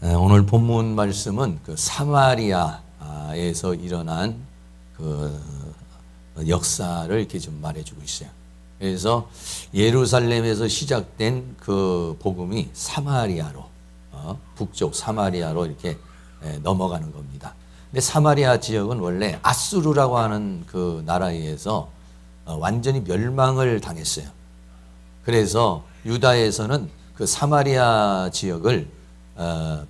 오늘 본문 말씀은 그 사마리아에서 일어난 그 역사를 이렇게 좀 말해주고 있어요. 그래서 예루살렘에서 시작된 그 복음이 사마리아로, 북쪽 사마리아로 이렇게 넘어가는 겁니다. 근데 사마리아 지역은 원래 아수르라고 하는 그 나라에 의해서 완전히 멸망을 당했어요. 그래서 유다에서는 그 사마리아 지역을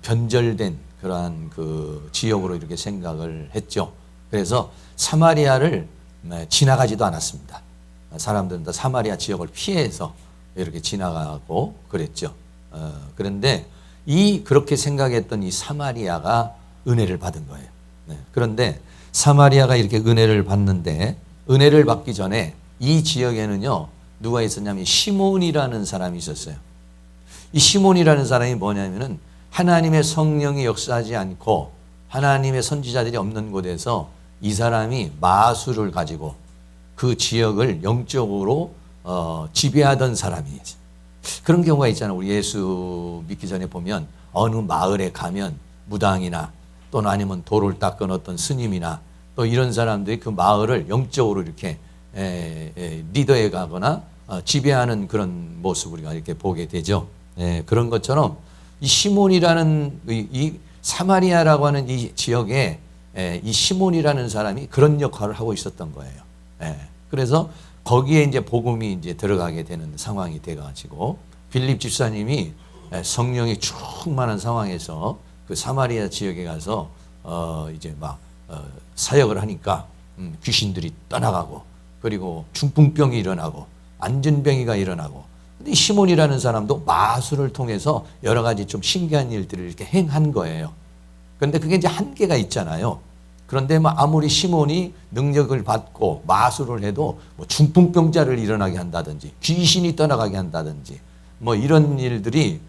변절된 그러한 그 지역으로 이렇게 생각을 했죠. 그래서 사마리아를 지나가지도 않았습니다. 사람들은 다 사마리아 지역을 피해서 이렇게 지나가고 그랬죠. 그런데 그렇게 생각했던 이 사마리아가 은혜를 받은 거예요. 그런데 사마리아가 이렇게 은혜를 받는데, 은혜를 받기 전에 이 지역에는요, 누가 있었냐면 시몬이라는 사람이 있었어요. 이 시몬이라는 사람이 뭐냐면은 하나님의 성령이 역사하지 않고 하나님의 선지자들이 없는 곳에서 이 사람이 마술을 가지고 그 지역을 영적으로 지배하던 사람이에요. 그런 경우가 있잖아요. 우리 예수 믿기 전에 보면 어느 마을에 가면 무당이나 또는 아니면 돌을 닦은 어떤 스님이나 또 이런 사람들이 그 마을을 영적으로 이렇게 리더해 가거나 지배하는 그런 모습을 우리가 이렇게 보게 되죠. 그런 것처럼 이 시몬이라는 이 사마리아라고 하는 이 지역에 이 시몬이라는 사람이 그런 역할을 하고 있었던 거예요. 그래서 거기에 이제 복음이 이제 들어가게 되는 상황이 돼가지고 빌립 집사님이 성령이 충만한 상황에서 그 사마리아 지역에 가서 이제 막 사역을 하니까 귀신들이 떠나가고, 그리고 중풍병이 일어나고 안전병이가 일어나고. 근데 이 시몬이라는 사람도 마술을 통해서 여러 가지 좀 신기한 일들을 이렇게 행한 거예요. 그런데 그게 이제 한계가 있잖아요. 그런데 뭐 아무리 시몬이 능력을 받고 마술을 해도 뭐 중풍병자를 일어나게 한다든지 귀신이 떠나가게 한다든지 뭐 이런 일들이,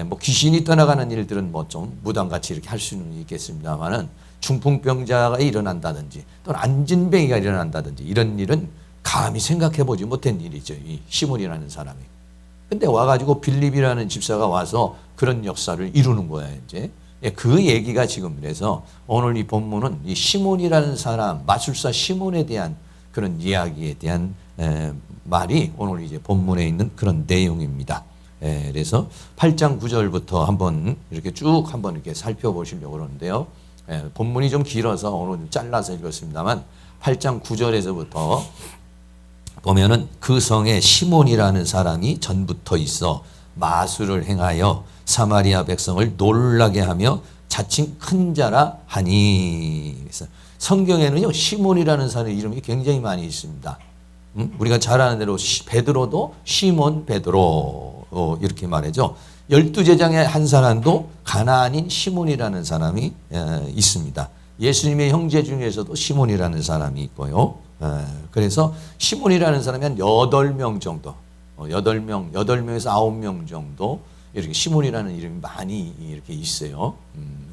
뭐 귀신이 떠나가는 일들은 뭐 좀 무당같이 이렇게 할 수는 있겠습니다만은 중풍병자가 일어난다든지 또는 안진병이가 일어난다든지 이런 일은 감히 생각해보지 못한 일이죠. 이 시몬이라는 사람이. 근데 와가지고 빌립이라는 집사가 와서 그런 역사를 이루는 거예요, 이제. 그 얘기가 지금, 그래서 오늘 이 본문은 이 시몬이라는 사람, 마술사 시몬에 대한 그런 이야기에 대한 말이 오늘 이제 본문에 있는 그런 내용입니다. 그래서 8장 9절부터 한번 이렇게 쭉 한번 이렇게 살펴보시려고 그러는데요. 본문이 좀 길어서 오늘 좀 잘라서 읽었습니다만 8장 9절에서부터 보면은 그 성에 시몬이라는 사람이 전부터 있어 마술을 행하여 사마리아 백성을 놀라게 하며 자칭 큰 자라 하니. 그래서 성경에는요, 시몬이라는 사람의 이름이 굉장히 많이 있습니다. 우리가 잘 아는 대로 베드로도 시몬 베드로 이렇게 말하죠. 12제자의 한 사람도 가나안인 시몬이라는 사람이 있습니다. 예수님의 형제 중에서도 시몬이라는 사람이 있고요. 그래서 시몬이라는 사람이 한 8명 정도, 8명에서 9명 정도 이렇게 시몬이라는 이름이 많이 이렇게 있어요.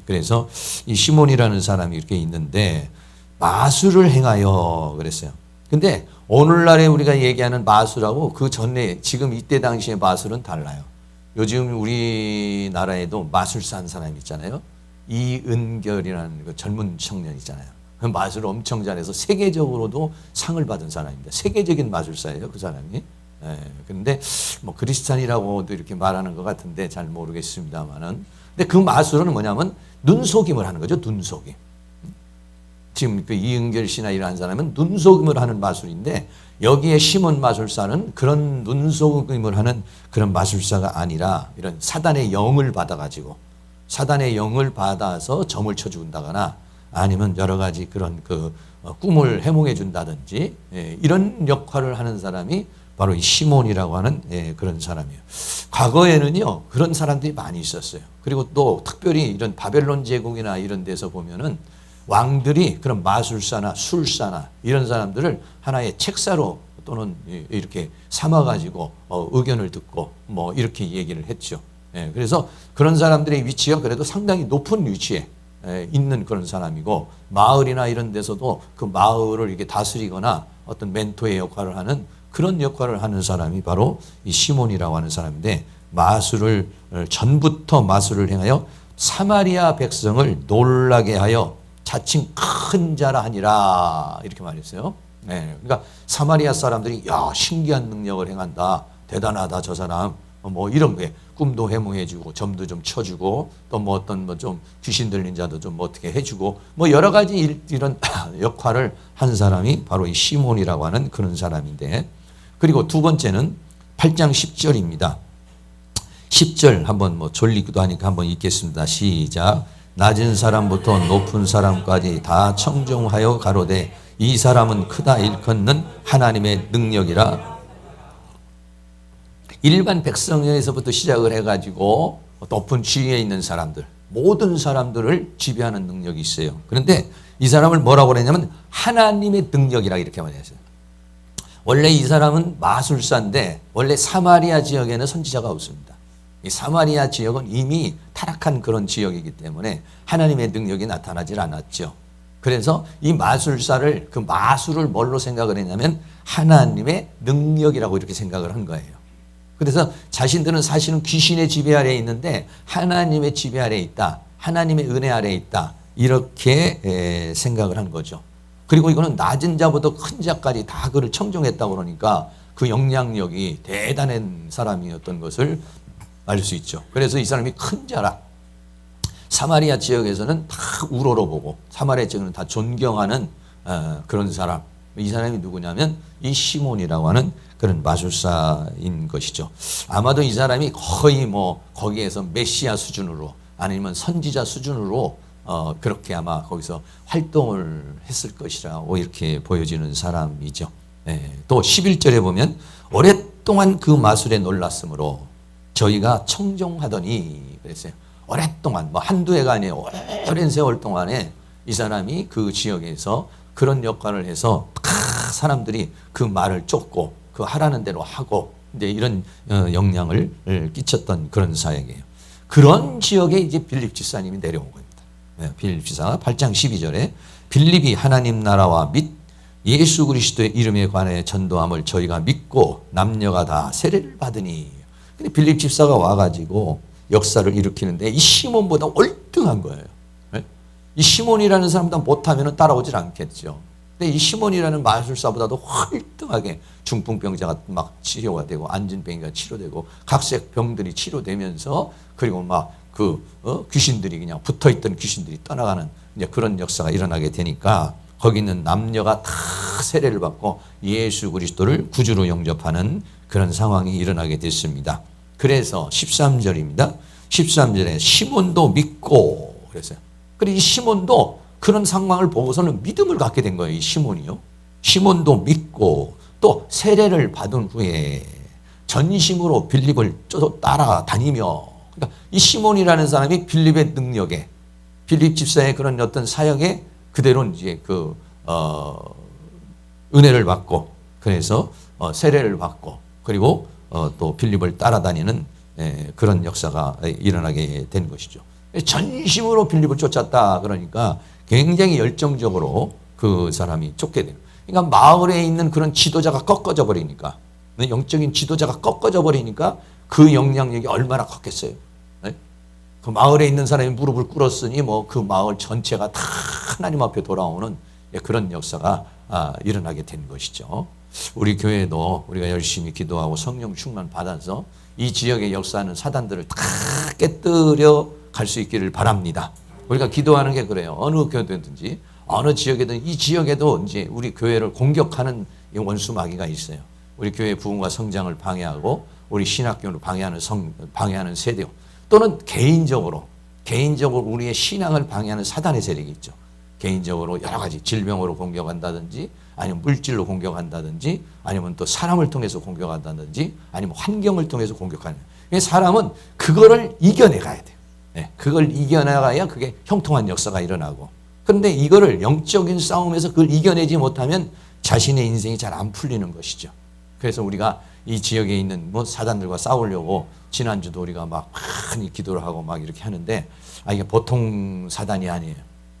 그래서 이 시몬이라는 사람이 이렇게 있는데 마술을 행하여 그랬어요. 근데 오늘날에 우리가 얘기하는 마술하고 그 전에 지금 이때 당시의 마술은 달라요. 요즘 우리나라에도 마술사 한 사람 있잖아요. 이은결이라는 그 젊은 청년 있잖아요. 그 마술을 엄청 잘해서 세계적으로도 상을 받은 사람입니다. 세계적인 마술사예요, 그 사람이. 그런데 뭐 크리스찬이라고도 이렇게 말하는 것 같은데 잘 모르겠습니다만은. 근데 그 마술은 뭐냐면 눈속임을 하는 거죠, 눈속임. 지금 그 이은결 씨나 이러한 사람은 눈속임을 하는 마술인데 여기에 시몬 마술사는 그런 눈속임을 하는 그런 마술사가 아니라 이런 사단의 영을 받아가지고 사단의 영을 받아서 점을 쳐준다거나 아니면 여러 가지 그런 그 꿈을 해몽해 준다든지 이런 역할을 하는 사람이 바로 이 시몬이라고 하는 그런 사람이에요. 과거에는요, 그런 사람들이 많이 있었어요. 그리고 또 특별히 이런 바벨론 제국이나 이런 데서 보면은 왕들이 그런 마술사나 술사나 이런 사람들을 하나의 책사로 또는 이렇게 삼아가지고 의견을 듣고 뭐 이렇게 얘기를 했죠. 그래서 그런 사람들의 위치가 그래도 상당히 높은 위치에 있는 그런 사람이고, 마을이나 이런 데서도 그 마을을 이렇게 다스리거나 어떤 멘토의 역할을 하는 그런 역할을 하는 사람이 바로 이 시몬이라고 하는 사람인데, 전부터 마술을 행하여 사마리아 백성을 놀라게 하여 자칭 큰 자라 하니라 이렇게 말했어요. 네, 그러니까 사마리아 사람들이 야 신기한 능력을 행한다, 대단하다 저 사람, 뭐 이런 게 꿈도 해몽해주고 점도 좀 쳐주고 또 뭐 어떤 뭐 좀 귀신 들린 자도 좀 뭐 어떻게 해주고 뭐 여러 가지 이런 역할을 한 사람이 바로 이 시몬이라고 하는 그런 사람인데, 그리고 두 번째는 8장 10절입니다. 10절 한번 뭐 졸리기도 하니까 한번 읽겠습니다. 시작. 낮은 사람부터 높은 사람까지 다 청종하여 가로되 이 사람은 크다 일컫는 하나님의 능력이라. 일반 백성에서부터 시작을 해가지고 높은 지위에 있는 사람들, 모든 사람들을 지배하는 능력이 있어요. 그런데 이 사람을 뭐라고 그랬냐면 하나님의 능력이라 이렇게 말했어요. 원래 이 사람은 마술사인데 원래 사마리아 지역에는 선지자가 없습니다. 이 사마리아 지역은 이미 타락한 그런 지역이기 때문에 하나님의 능력이 나타나질 않았죠. 그래서 이 마술사를, 그 마술을 뭘로 생각을 했냐면 하나님의 능력이라고 이렇게 생각을 한 거예요. 그래서 자신들은 사실은 귀신의 지배 아래에 있는데 하나님의 지배 아래에 있다, 하나님의 은혜 아래에 있다, 이렇게 생각을 한 거죠. 그리고 이거는 낮은 자보다 큰 자까지 다 그를 청종했다고 그러니까 그 영향력이 대단한 사람이었던 것을 알 수 있죠. 그래서 이 사람이 큰 자라. 사마리아 지역에서는 다 우러러 보고 사마리아 지역은 다 존경하는 그런 사람. 이 사람이 누구냐면 이 시몬이라고 하는 그런 마술사인 것이죠. 아마도 이 사람이 거의 뭐 거기에서 메시아 수준으로 아니면 선지자 수준으로 그렇게 아마 거기서 활동을 했을 것이라고 이렇게 보여지는 사람이죠. 또 11절에 보면 오랫동안 그 마술에 놀랐으므로 저희가 청종하더니 그랬어요. 오랫동안 뭐 한두 해가 아니에요. 오랜 세월 동안에 이 사람이 그 지역에서 그런 역할을 해서 사람들이 그 말을 쫓고 그 하라는 대로 하고 이제 이런 영향을 끼쳤던 그런 사역이에요. 그런 지역에 이제 빌립 집사님이 내려온 겁니다. 빌립 집사가 8장 12절에 빌립이 하나님 나라와 및 예수 그리스도의 이름에 관해 전도함을 저희가 믿고 남녀가 다 세례를 받으니. 근데 빌립 집사가 와가지고 역사를 일으키는데 이 시몬보다 월등한 거예요. 이 시몬이라는 사람보다 못하면 따라오질 않겠죠. 근데 이 시몬이라는 마술사보다도 월등하게 중풍병자가 막 치료가 되고 안진병이가 치료되고 각색 병들이 치료되면서 그리고 막 귀신들이 그냥 붙어있던 귀신들이 떠나가는 이제 그런 역사가 일어나게 되니까 거기 있는 남녀가 다 세례를 받고 예수 그리스도를 구주로 영접하는 그런 상황이 일어나게 됐습니다. 그래서 13절입니다. 13절에 시몬도 믿고 그랬어요. 그리고 이 시몬도 그런 상황을 보고서는 믿음을 갖게 된 거예요. 이 시몬이요. 시몬도 믿고 또 세례를 받은 후에 전심으로 빌립을 따라다니며, 그러니까 이 시몬이라는 사람이 빌립의 능력에, 빌립 집사의 그런 어떤 사역에 그대로 이제 은혜를 받고 그래서 세례를 받고 그리고 또 빌립을 따라다니는 그런 역사가 일어나게 된 것이죠. 전심으로 빌립을 쫓았다 그러니까 굉장히 열정적으로 그 사람이 쫓게 돼요. 그러니까 마을에 있는 그런 지도자가 꺾어져 버리니까, 영적인 지도자가 꺾어져 버리니까 그 영향력이 얼마나 컸겠어요. 그 마을에 있는 사람이 무릎을 꿇었으니 뭐 그 마을 전체가 다 하나님 앞에 돌아오는 그런 역사가 일어나게 된 것이죠. 우리 교회도 우리가 열심히 기도하고 성령 충만 받아서 이 지역의 역사하는 사단들을 다 깨뜨려 갈 수 있기를 바랍니다. 우리가 기도하는 게 그래요. 어느 교회든지 어느 지역에든 이 지역에도 이제 우리 교회를 공격하는 원수 마귀가 있어요. 우리 교회 부흥과 성장을 방해하고 우리 신학교를 방해하는 세력, 또는 개인적으로 우리의 신앙을 방해하는 사단의 세력이 있죠. 개인적으로 여러 가지 질병으로 공격한다든지 아니면 물질로 공격한다든지 아니면 또 사람을 통해서 공격한다든지 아니면 환경을 통해서 공격하는. 사람은 그거를 이겨내가야 돼요. 그걸 이겨나가야 그게 형통한 역사가 일어나고. 그런데 이거를 영적인 싸움에서 그걸 이겨내지 못하면 자신의 인생이 잘 안 풀리는 것이죠. 그래서 우리가 이 지역에 있는 뭐 사단들과 싸우려고 지난주도 우리가 막 많이 기도를 하고 막 이렇게 하는데 이게 보통 사단이 아니에요.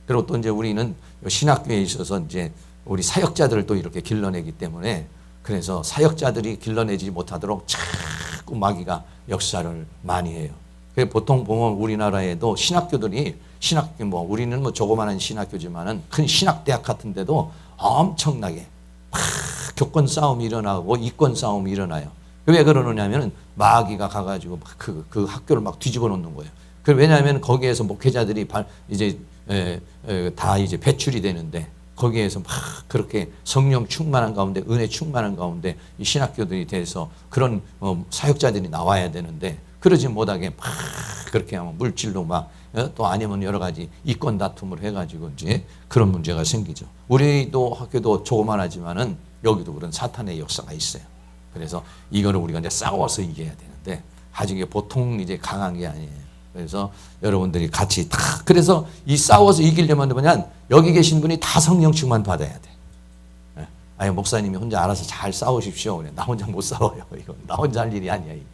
그리고 또 이제 우리는 신학교에 있어서 이제 우리 사역자들을 또 이렇게 길러내기 때문에 그래서 사역자들이 길러내지 못하도록 자꾸 마귀가 역사를 많이 해요. 보통 보면 우리나라에도 신학교들이 신학교 뭐 우리는 뭐 조그마한 신학교지만은 큰 신학대학 같은 데도 엄청나게 막 교권 싸움이 일어나고 이권 싸움이 일어나요. 왜 그러느냐면은 마귀가 가가지고 그 학교를 막 뒤집어 놓는 거예요. 왜냐하면 거기에서 목회자들이 이제 다 이제 배출이 되는데 거기에서 막 그렇게 성령 충만한 가운데 은혜 충만한 가운데 이 신학교들이 돼서 그런 사역자들이 나와야 되는데 그러지 못하게 막 그렇게 하면 물질로 막 또 아니면 여러 가지 이권 다툼을 해가지고 이제 그런 문제가 생기죠. 우리도 학교도 조그만하지만은 여기도 그런 사탄의 역사가 있어요. 그래서 이거를 우리가 이제 싸워서 이겨야 되는데 아직 이게 보통 이제 강한 게 아니에요. 그래서 여러분들이 같이 다 그래서 이 싸워서 이기려면 뭐냐 여기 계신 분이 다 성령 충만 받아야 돼. 아니 목사님이 혼자 알아서 잘 싸우십시오. 그래. 나 혼자 못 싸워요. 이건 나 혼자 할 일이 아니야 이게.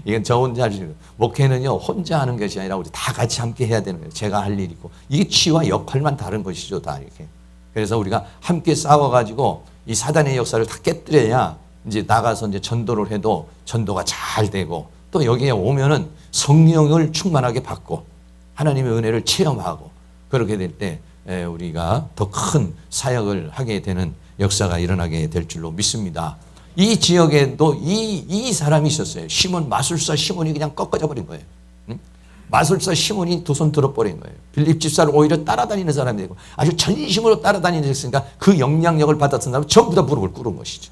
이건 저 혼자 할 일. 목회는요 혼자 하는 것이 아니라 우리 다 같이 함께 해야 되는 거예요. 제가 할 일이고 이게 치와 역할만 다른 것이죠 다 이렇게. 그래서 우리가 함께 싸워가지고 이 사단의 역사를 다 깨뜨려야 이제 나가서 이제 전도를 해도 전도가 잘 되고 또 여기에 오면은 성령을 충만하게 받고 하나님의 은혜를 체험하고 그렇게 될 때 우리가 더 큰 사역을 하게 되는 역사가 일어나게 될 줄로 믿습니다. 이 지역에도 이 사람이 있었어요. 시몬 마술사 시몬이 그냥 꺾어져 버린 거예요. 마술사 시몬이 두 손 들어버린 거예요. 빌립 집사를 오히려 따라다니는 사람이 되고 아주 전심으로 따라다니니까 그 영향력을 받았던 사람 전부 다 무릎을 꿇은 것이죠.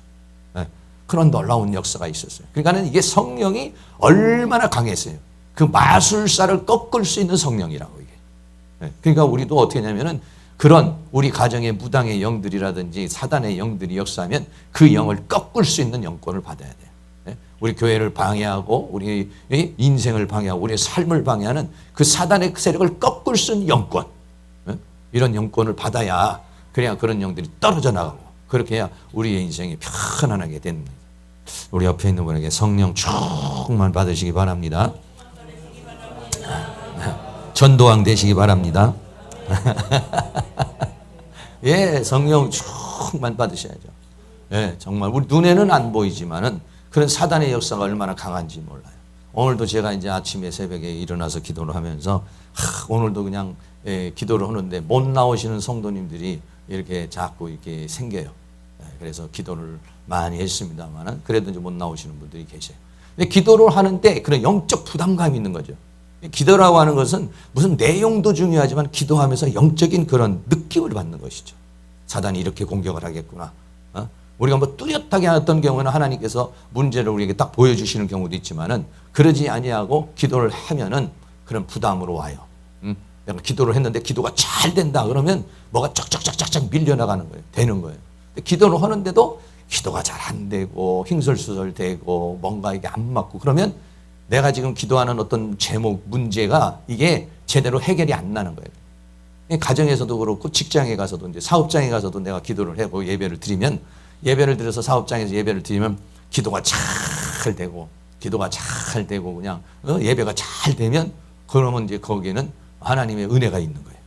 그런 놀라운 역사가 있었어요. 그러니까 이게 성령이 얼마나 강했어요. 그 마술사를 꺾을 수 있는 성령이라고 이게. 그러니까 우리도 어떻게 하냐면은 그런 우리 가정의 무당의 영들이라든지 사단의 영들이 역사하면 그 영을 꺾을 수 있는 영권을 받아야 돼요. 우리 교회를 방해하고 우리 인생을 방해하고 우리의 삶을 방해하는 그 사단의 세력을 꺾을 수 있는 영권. 이런 영권을 받아야 그래야 그런 영들이 떨어져 나가고 그렇게 해야 우리의 인생이 편안하게 됩니다. 우리 옆에 있는 분에게 성령 충만 받으시기 바랍니다. 전도왕 되시기 바랍니다. 예, 성령 충만 받으셔야죠. 예, 정말 우리 눈에는 안 보이지만은 그런 사단의 역사가 얼마나 강한지 몰라요. 오늘도 제가 이제 아침에 새벽에 일어나서 기도를 하면서 오늘도 그냥 기도를 하는데 못 나오시는 성도님들이 이렇게 자꾸 이렇게 생겨요. 그래서 기도를 많이 했습니다만은 그래도 이제 못 나오시는 분들이 계세요. 근데 기도를 하는데 그런 영적 부담감이 있는 거죠. 기도라고 하는 것은 무슨 내용도 중요하지만 기도하면서 영적인 그런 느낌을 받는 것이죠. 사단이 이렇게 공격을 하겠구나. 우리가 뭐 뚜렷하게 어떤 경우는 하나님께서 문제를 우리에게 딱 보여주시는 경우도 있지만은 그러지 아니하고 기도를 하면은 그런 부담으로 와요. 내가 기도를 했는데 기도가 잘 된다 그러면 뭐가 쫙쫙쫙쫙 밀려나가는 거예요. 되는 거예요. 기도를 하는데도 기도가 잘 안 되고 횡설수설되고 뭔가 이게 안 맞고 그러면 내가 지금 기도하는 어떤 제목, 문제가 이게 제대로 해결이 안 나는 거예요. 가정에서도 그렇고 직장에 가서도 이제 사업장에 가서도 내가 기도를 하고 예배를 드리면 예배를 드려서 사업장에서 예배를 드리면 기도가 잘 되고 그냥 예배가 잘 되면 그러면 이제 거기에는 하나님의 은혜가 있는 거예요.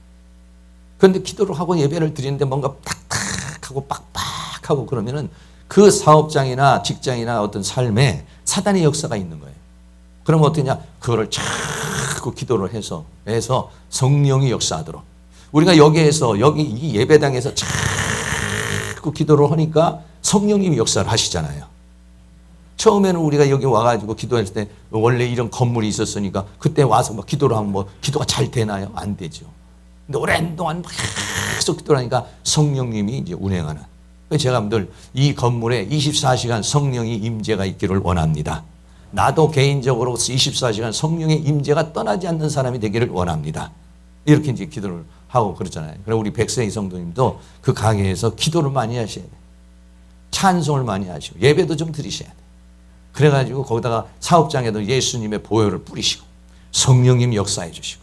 그런데 기도를 하고 예배를 드리는데 뭔가 탁탁하고 빡빡하고 그러면은 그 사업장이나 직장이나 어떤 삶에 사단의 역사가 있는 거예요. 그러면 어떠냐? 그거를 자꾸 기도를 해서 성령이 역사하도록. 우리가 여기에서 여기 이 예배당에서 자꾸 기도를 하니까 성령님이 역사를 하시잖아요. 처음에는 우리가 여기 와가지고 기도했을 때 원래 이런 건물이 있었으니까 그때 와서 막 기도를 하면 뭐 기도가 잘 되나요? 안 되죠. 근데 오랜 동안 계속 기도를 하니까 성령님이 이제 운행하는. 제가 늘 이 건물에 24시간 성령이 임재가 있기를 원합니다. 나도 개인적으로 24시간 성령의 임재가 떠나지 않는 사람이 되기를 원합니다. 이렇게 이제 기도를 하고 그러잖아요. 그리고 우리 백세희 성도님도 그 가게에서 기도를 많이 하셔야 돼요. 찬송을 많이 하시고 예배도 좀 드리셔야 돼요. 그래가지고 거기다가 사업장에도 예수님의 보혈을 뿌리시고 성령님 역사해 주시고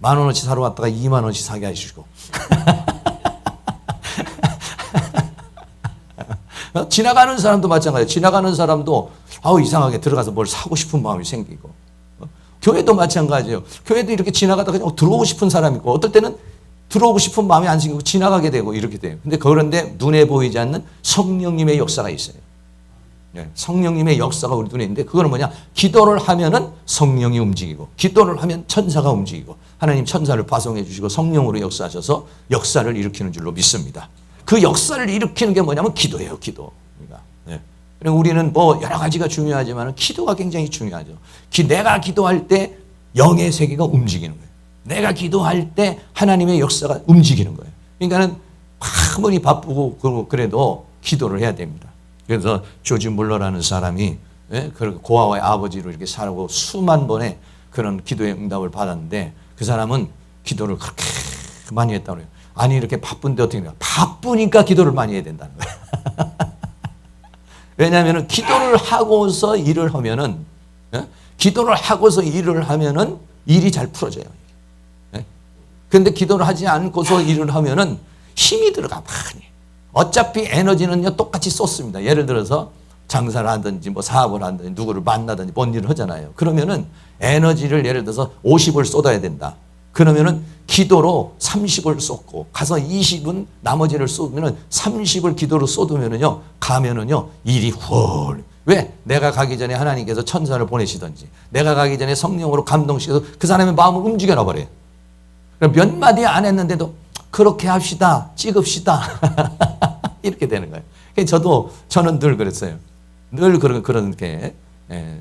10,000원어치 사러 왔다가 20,000원어치 사게 하시고 지나가는 사람도 마찬가지예요. 지나가는 사람도 이상하게 들어가서 뭘 사고 싶은 마음이 생기고 교회도 마찬가지예요. 교회도 이렇게 지나가다가 그냥 들어오고 싶은 사람이 있고 어떨 때는 들어오고 싶은 마음이 안 생기고 지나가게 되고 이렇게 돼요. 근데 그런데 눈에 보이지 않는 성령님의 역사가 있어요. 성령님의 역사가 우리 눈에 있는데 그거는 뭐냐? 기도를 하면은 성령이 움직이고 기도를 하면 천사가 움직이고 하나님 천사를 파송해 주시고 성령으로 역사하셔서 역사를 일으키는 줄로 믿습니다. 그 역사를 일으키는 게 뭐냐면 기도예요. 기도. 그러니까 우리는 뭐 여러 가지가 중요하지만 기도가 굉장히 중요하죠. 내가 기도할 때 영의 세계가 움직이는 거예요. 내가 기도할 때 하나님의 역사가 움직이는 거예요. 그러니까는 아무리 바쁘고 그래도 기도를 해야 됩니다. 그래서 조지 물러라는 사람이 고아와의 아버지로 이렇게 살고 수만 번의 그런 기도의 응답을 받았는데 그 사람은 기도를 그렇게 많이 했다고 해요. 아니 이렇게 바쁜데 어떻게 해요? 바쁘니까 기도를 많이 해야 된다는 거예요. 왜냐하면 기도를 하고서 일을 하면은 기도를 하고서 일을 하면은 일이 잘 풀어져요. 그런데 기도를 하지 않고서 일을 하면은 힘이 들어가 많이. 어차피 에너지는요 똑같이 쏟습니다. 예를 들어서 장사를 하든지 뭐 사업을 하든지 누구를 만나든지 뭔 일을 하잖아요. 그러면은 에너지를 예를 들어서 50을 쏟아야 된다. 그러면은 기도로 30을 쏟고 가서 20은 나머지를 쏟으면은 30을 기도로 쏟으면은요 가면은요 일이 훌. 왜? 내가 가기 전에 하나님께서 천사를 보내시든지 내가 가기 전에 성령으로 감동시켜서 그 사람의 마음을 움직여 놔버려요. 몇 마디 안 했는데도 그렇게 합시다. 찍읍시다. 이렇게 되는 거예요. 저는 늘 그랬어요. 늘 그렇게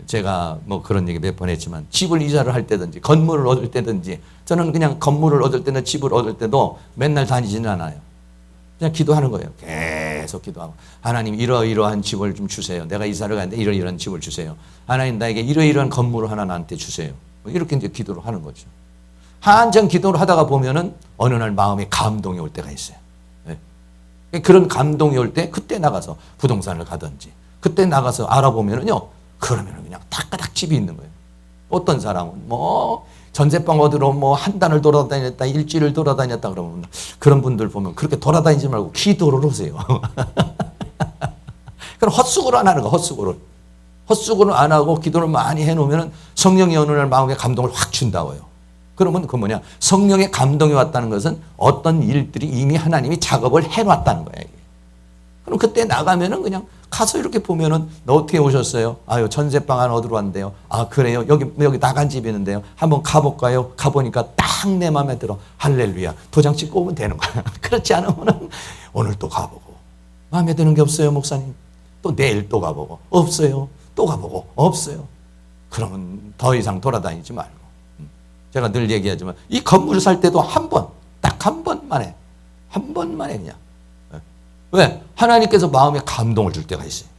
제가 뭐 그런 얘기 몇 번 했지만 집을 이사를 할 때든지 건물을 얻을 때든지 저는 그냥 건물을 얻을 때나 집을 얻을 때도 맨날 다니지는 않아요. 그냥 기도하는 거예요. 계속 기도하고 하나님 이러이러한 집을 좀 주세요. 내가 이사를 가는데 이러이러한 집을 주세요. 하나님 나에게 이러이러한 건물을 하나 나한테 주세요. 이렇게 이제 기도를 하는 거죠. 한참 기도를 하다가 보면은 어느 날 마음에 감동이 올 때가 있어요. 그런 감동이 올 때 그때 나가서 부동산을 가든지 그때 나가서 알아보면은요 그러면은 그냥 따까닥 집이 있는 거예요. 어떤 사람은 뭐 전세방 얻으러 뭐 한 달을 돌아다녔다 일주일을 돌아다녔다 그러면 그런 분들 보면 그렇게 돌아다니지 말고 기도를 하세요. 그럼 헛수고를 안 하는 거 헛수고를 안 하고 기도를 많이 해놓으면은 성령이 어느 날 마음에 감동을 확 준다고요. 그러면 그 뭐냐 성령의 감동이 왔다는 것은 어떤 일들이 이미 하나님이 작업을 해놨다는 거예요. 그럼 그때 나가면은 그냥 가서 이렇게 보면은 너 어떻게 오셨어요? 아유 전세방 하나 얻으러 왔는데요. 아 그래요? 여기 나간 집이 있는데요. 한번 가볼까요? 가보니까 딱 내 마음에 들어. 할렐루야. 도장 찍고 오면 되는 거야. 그렇지 않으면은 오늘 또 가보고 마음에 드는 게 없어요 목사님. 또 내일 또 가보고 없어요. 또 가보고 없어요. 그러면 더 이상 돌아다니지 말고. 제가 늘 얘기하지만 이 건물을 살 때도 딱 한 번만에 그냥. 왜? 하나님께서 마음에 감동을 줄 때가 있어요.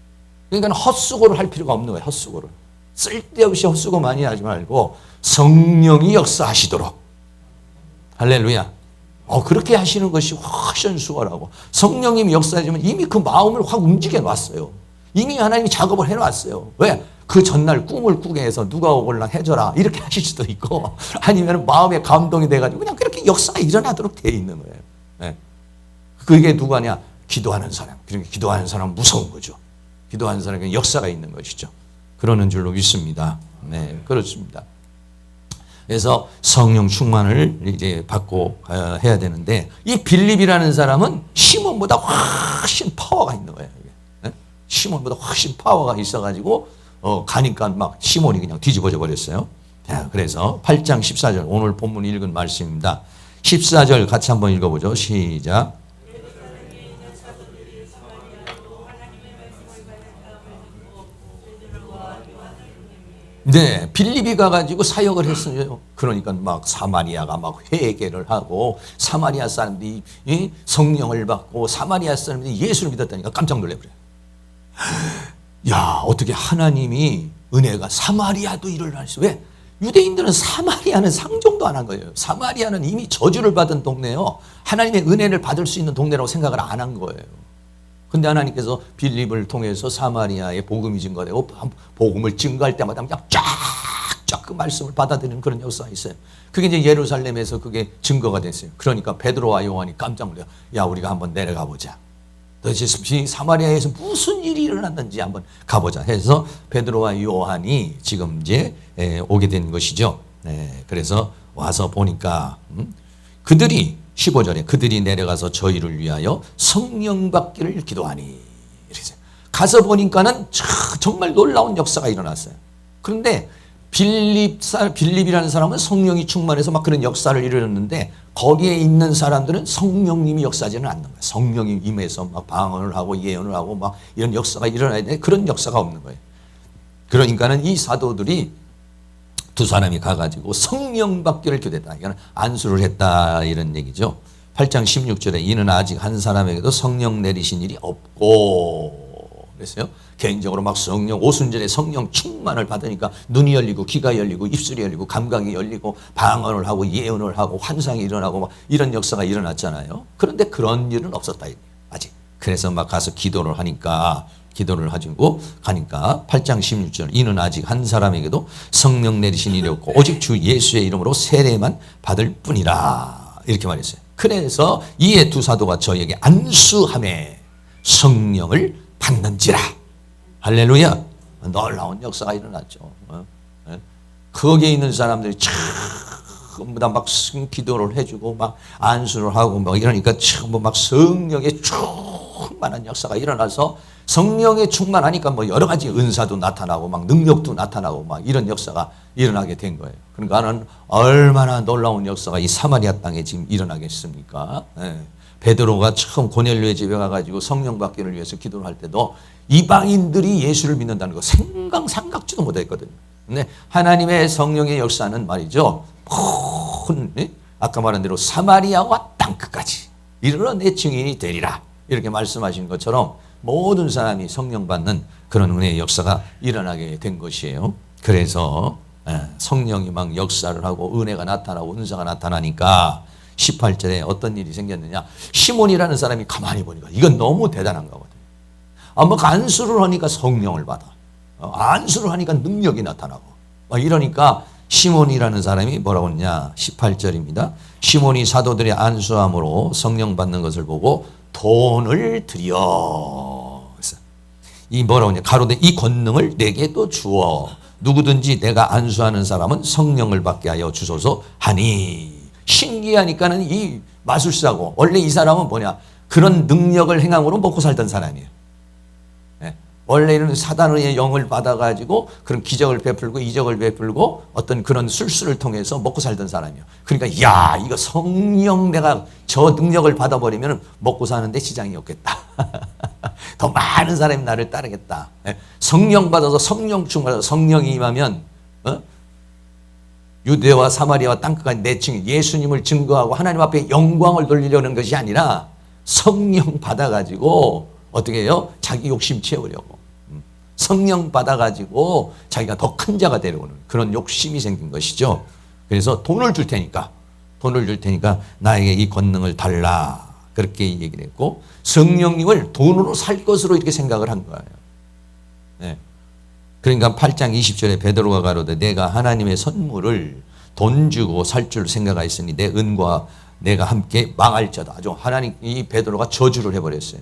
그러니까 헛수고를 할 필요가 없는 거예요. 헛수고를. 쓸데없이 헛수고 많이 하지 말고 성령이 역사하시도록. 할렐루야. 그렇게 하시는 것이 훨씬 수월하고 성령님이 역사하시면 이미 그 마음을 확 움직여 놨어요. 이미 하나님이 작업을 해놨어요. 왜? 그 전날 꿈을 꾸게 해서 누가 오걸랑 해줘라 이렇게 하실 수도 있고 아니면 마음에 감동이 돼가지고 그냥 그렇게 역사가 일어나도록 되어 있는 거예요. 네. 그게 누가냐? 기도하는 사람. 그러니까 기도하는 사람은 무서운 거죠. 기도하는 사람에게 역사가 있는 것이죠. 그러는 줄로 믿습니다. 네, 그렇습니다. 그래서 성령 충만을 이제 받고 해야 되는데 이 빌립이라는 사람은 시몬보다 훨씬 파워가 있는 거예요. 네? 시몬보다 훨씬 파워가 있어가지고 가니까 막 시몬이 그냥 뒤집어져 버렸어요. 자, 그래서 8장 14절 오늘 본문 읽은 말씀입니다. 14절 같이 한번 읽어보죠. 시작. 네, 빌립이 가가지고 사역을 했어요. 그러니까 막 사마리아가 막 회개를 하고 사마리아 사람들이 성령을 받고 사마리아 사람들이 예수를 믿었다니까 깜짝 놀래버려요. 야, 어떻게 하나님이 은혜가 사마리아도 일어날 수? 왜? 유대인들은 사마리아는 상종도 안 한 거예요. 사마리아는 이미 저주를 받은 동네요. 하나님의 은혜를 받을 수 있는 동네라고 생각을 안 한 거예요. 근데 하나님께서 빌립을 통해서 사마리아에 복음이 증거되고 복음을 증거할 때마다 그냥 쫙쫙 그 말씀을 받아들이는 그런 역사가 있어요. 그게 이제 예루살렘에서 그게 증거가 됐어요. 그러니까 베드로와 요한이 깜짝 놀라요. 야, 우리가 한번 내려가 보자. 도대체 사마리아에서 무슨 일이 일어났는지 한번 가보자 해서 베드로와 요한이 지금 이제 오게 된 것이죠. 그래서 와서 보니까 그들이 15절에 그들이 내려가서 저희를 위하여 성령 받기를 기도하니. 가서 보니까는 정말 놀라운 역사가 일어났어요. 그런데 빌립이라는 사람은 성령이 충만해서 막 그런 역사를 이루었는데 거기에 있는 사람들은 성령님이 역사하지는 않는 거예요. 성령이 임해서 막 방언을 하고 예언을 하고 막 이런 역사가 일어나야 되는데 그런 역사가 없는 거예요. 그러니까는 이 사도들이 두 사람이 가가지고 성령 받기를 교대했다. 이거는 안수를 했다 이런 얘기죠. 8장 16절에 이는 아직 한 사람에게도 성령 내리신 일이 없고 그랬어요. 개인적으로 막 성령 오순절에 성령 충만을 받으니까 눈이 열리고 귀가 열리고 입술이 열리고 감각이 열리고 방언을 하고 예언을 하고 환상이 일어나고 막 이런 역사가 일어났잖아요. 그런데 그런 일은 없었다 아직. 그래서 막 가서 기도를 하시고 가니까 8장 16절 이는 아직 한 사람에게도 성령 내리신 일이 없고 오직 주 예수의 이름으로 세례만 받을 뿐이라 이렇게 말했어요. 그래서 이에 두 사도가 저에게 안수함에 성령을 받는지라. 할렐루야. 놀라운 역사가 일어났죠. 거기에 있는 사람들이 전부 다 막 기도를 해주고 막 안수를 하고 막 이러니까 전부 막 성령의 충만한 역사가 일어나서 성령에 충만하니까 뭐 여러 가지 은사도 나타나고 막 능력도 나타나고 막 이런 역사가 일어나게 된 거예요. 그러니까는 얼마나 놀라운 역사가 이 사마리아 땅에 지금 일어나겠습니까? 베드로가 처음 고넬료의 집에 가가지고 성령 받기를 위해서 기도를 할 때도 이방인들이 예수를 믿는다는 거 생각지도 못했거든요. 근데 하나님의 성령의 역사는 말이죠. 아까 말한 대로 사마리아와 땅끝까지 이르러 내 증인이 되리라. 이렇게 말씀하신 것처럼 모든 사람이 성령 받는 그런 은혜의 역사가 일어나게 된 것이에요. 그래서 성령이 막 역사를 하고 은혜가 나타나고 은사가 나타나니까 18절에 어떤 일이 생겼느냐. 시몬이라는 사람이 가만히 보니까 이건 너무 대단한 거거든요. 뭐 안수를 하니까 성령을 받아. 안수를 하니까 능력이 나타나고. 이러니까 시몬이라는 사람이 뭐라고 했냐. 18절입니다. 시몬이 사도들의 안수함으로 성령 받는 것을 보고 돈을 드려. 그래서 이 뭐라고 했냐. 가로되 이 권능을 내게 또 주어. 누구든지 내가 안수하는 사람은 성령을 받게 하여 주소서 하니. 신기하니까는 이 마술사고 원래 이 사람은 뭐냐 그런 능력을 행함으로 먹고 살던 사람이에요. 원래는 사단의 영을 받아가지고 그런 기적을 베풀고 이적을 베풀고 어떤 그런 술수를 통해서 먹고 살던 사람이에요. 그러니까 야 이거 성령 내가 저 능력을 받아버리면 먹고 사는데 지장이 없겠다. 더 많은 사람이 나를 따르겠다. 성령 받아서 성령 충만해서 성령이 임하면 유대와 사마리아와 땅끝까지 내 증인 예수님을 증거하고 하나님 앞에 영광을 돌리려는 것이 아니라 성령 받아가지고 어떻게 해요? 자기 욕심 채우려고. 성령 받아가지고 자기가 더 큰 자가 되려고 하는 그런 욕심이 생긴 것이죠. 그래서 돈을 줄 테니까 나에게 이 권능을 달라. 그렇게 얘기를 했고 성령님을 돈으로 살 것으로 이렇게 생각을 한 거예요. 네. 그러니까 8장 20절에 베드로가 가로되 내가 하나님의 선물을 돈 주고 살 줄 생각하였으니 내 은과 내가 함께 망할지어다. 아주 하나님 이 베드로가 저주를 해버렸어요.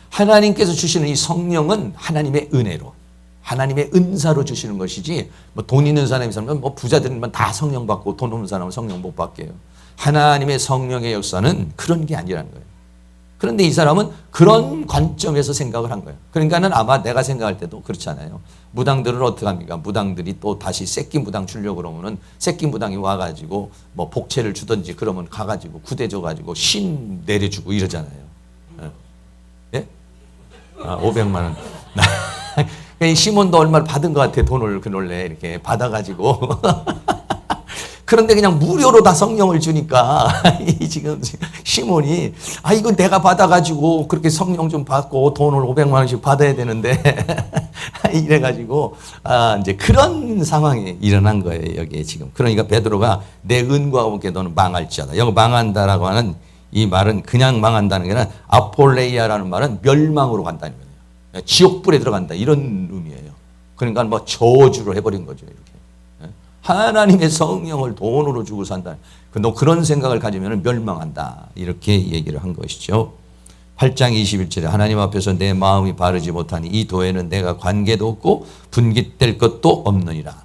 하나님께서 주시는 이 성령은 하나님의 은혜로 하나님의 은사로 주시는 것이지 뭐 돈 있는 사람이 있으면 뭐 부자들만 다 성령 받고 돈 없는 사람은 성령 못 받게요. 하나님의 성령의 역사는 그런 게 아니라는 거예요. 그런데 이 사람은 그런 관점에서 생각을 한 거예요. 그러니까는 아마 내가 생각할 때도 그렇잖아요. 무당들은 어떻게 합니까? 무당들이 또 다시 새끼 무당 주려고 그러면은 새끼 무당이 와가지고 뭐 복채를 주든지 그러면 가가지고 구대줘가지고 신 내려주고 이러잖아요. 예? 500만 원. 이 시몬도 얼마를 받은 것 같아. 돈을 그 원래 이렇게 받아가지고. 그런데 그냥 무료로 다 성령을 주니까 지금 시몬이 이거 내가 받아가지고 그렇게 성령 좀 받고 돈을 500만 원씩 받아야 되는데 이래가지고 이제 그런 상황이 일어난 거예요. 여기에 지금. 그러니까 베드로가 내 은과 함께 너는 망할지어다. 여기 망한다라고 하는 이 말은 그냥 망한다는 게 아니라 아폴레이아라는 말은 멸망으로 간다는 거예요. 지옥불에 들어간다 이런 의미예요. 그러니까 뭐 저주를 해버린 거죠. 이렇게. 하나님의 성령을 돈으로 주고 산다. 너 그런 생각을 가지면 멸망한다. 이렇게 얘기를 한 것이죠. 8장 21절에 하나님 앞에서 내 마음이 바르지 못하니 이 도에는 내가 관계도 없고 분깃될 것도 없느니라.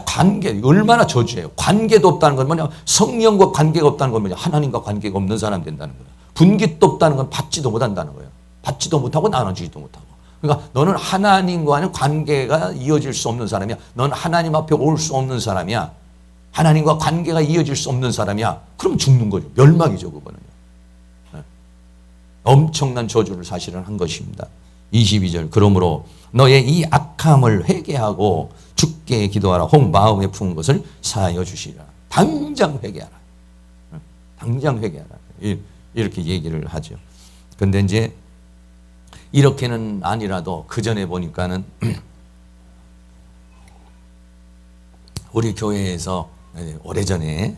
관계 얼마나 저주예요. 관계도 없다는 건 뭐냐? 성령과 관계가 없다는 건 뭐냐? 하나님과 관계가 없는 사람 된다는 거예요. 분깃도 없다는 건 받지도 못한다는 거예요. 받지도 못하고 나눠주지도 못하고. 그러니까 너는 하나님과는 관계가 이어질 수 없는 사람이야. 넌 하나님 앞에 올 수 없는 사람이야. 하나님과 관계가 이어질 수 없는 사람이야. 그럼 죽는 거죠. 멸망이죠, 그거는요. 엄청난 저주를 사실은 한 것입니다. 22절 그러므로 너의 이 악함을 회개하고 주께 기도하라. 혹 마음에 품은 것을 사하여 주시라. 당장 회개하라. 당장 회개하라. 이렇게 얘기를 하죠. 근데 이제 이렇게는 아니라도 그 전에 보니까는 우리 교회에서 오래전에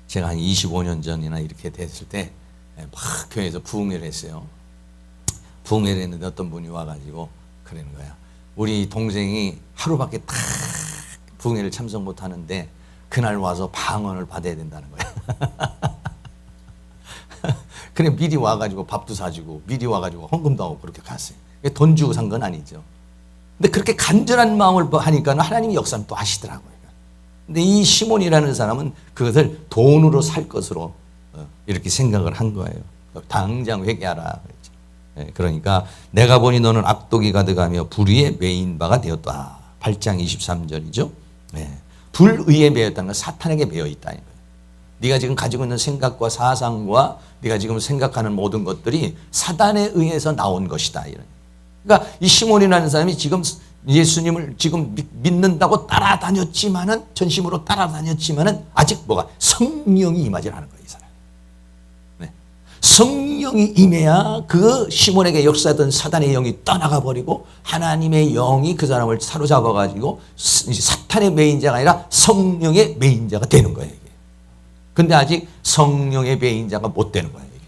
제가 한 25년 전이나 이렇게 됐을 때 막 교회에서 부흥회를 했어요. 부흥회를 했는데 어떤 분이 와가지고 그러는 거야. 우리 동생이 하루밖에 딱 부흥회를 참석 못하는데 그날 와서 방언을 받아야 된다는 거야. 그래 미리 와가지고 밥도 사주고 미리 와가지고 헌금도 하고 그렇게 갔어요. 돈 주고 산 건 아니죠. 근데 그렇게 간절한 마음을 하니까 하나님이 역사는 또 하시더라고요. 근데 이 시몬이라는 사람은 그것을 돈으로 살 것으로 이렇게 생각을 한 거예요. 당장 회개하라. 그러니까 내가 보니 너는 악독이 가득하며 불의에 매인 바가 되었다. 8장 23절이죠. 불의에 매였다는 건 사탄에게 매여 있다는 거예요. 네가 지금 가지고 있는 생각과 사상과 네가 지금 생각하는 모든 것들이 사단에 의해서 나온 것이다. 이런. 그러니까 이 시몬이라는 사람이 지금 예수님을 지금 믿는다고 따라다녔지만은 전심으로 따라다녔지만은 아직 뭐가 성령이 임하지 않은 거예요. 이 사람. 성령이 임해야 그 시몬에게 역사했던 사단의 영이 떠나가 버리고 하나님의 영이 그 사람을 사로잡아 가지고 사탄의 매인자가 아니라 성령의 매인자가 되는 거예요. 근데 아직 성령의 매인자가 못 되는 거예요. 이게.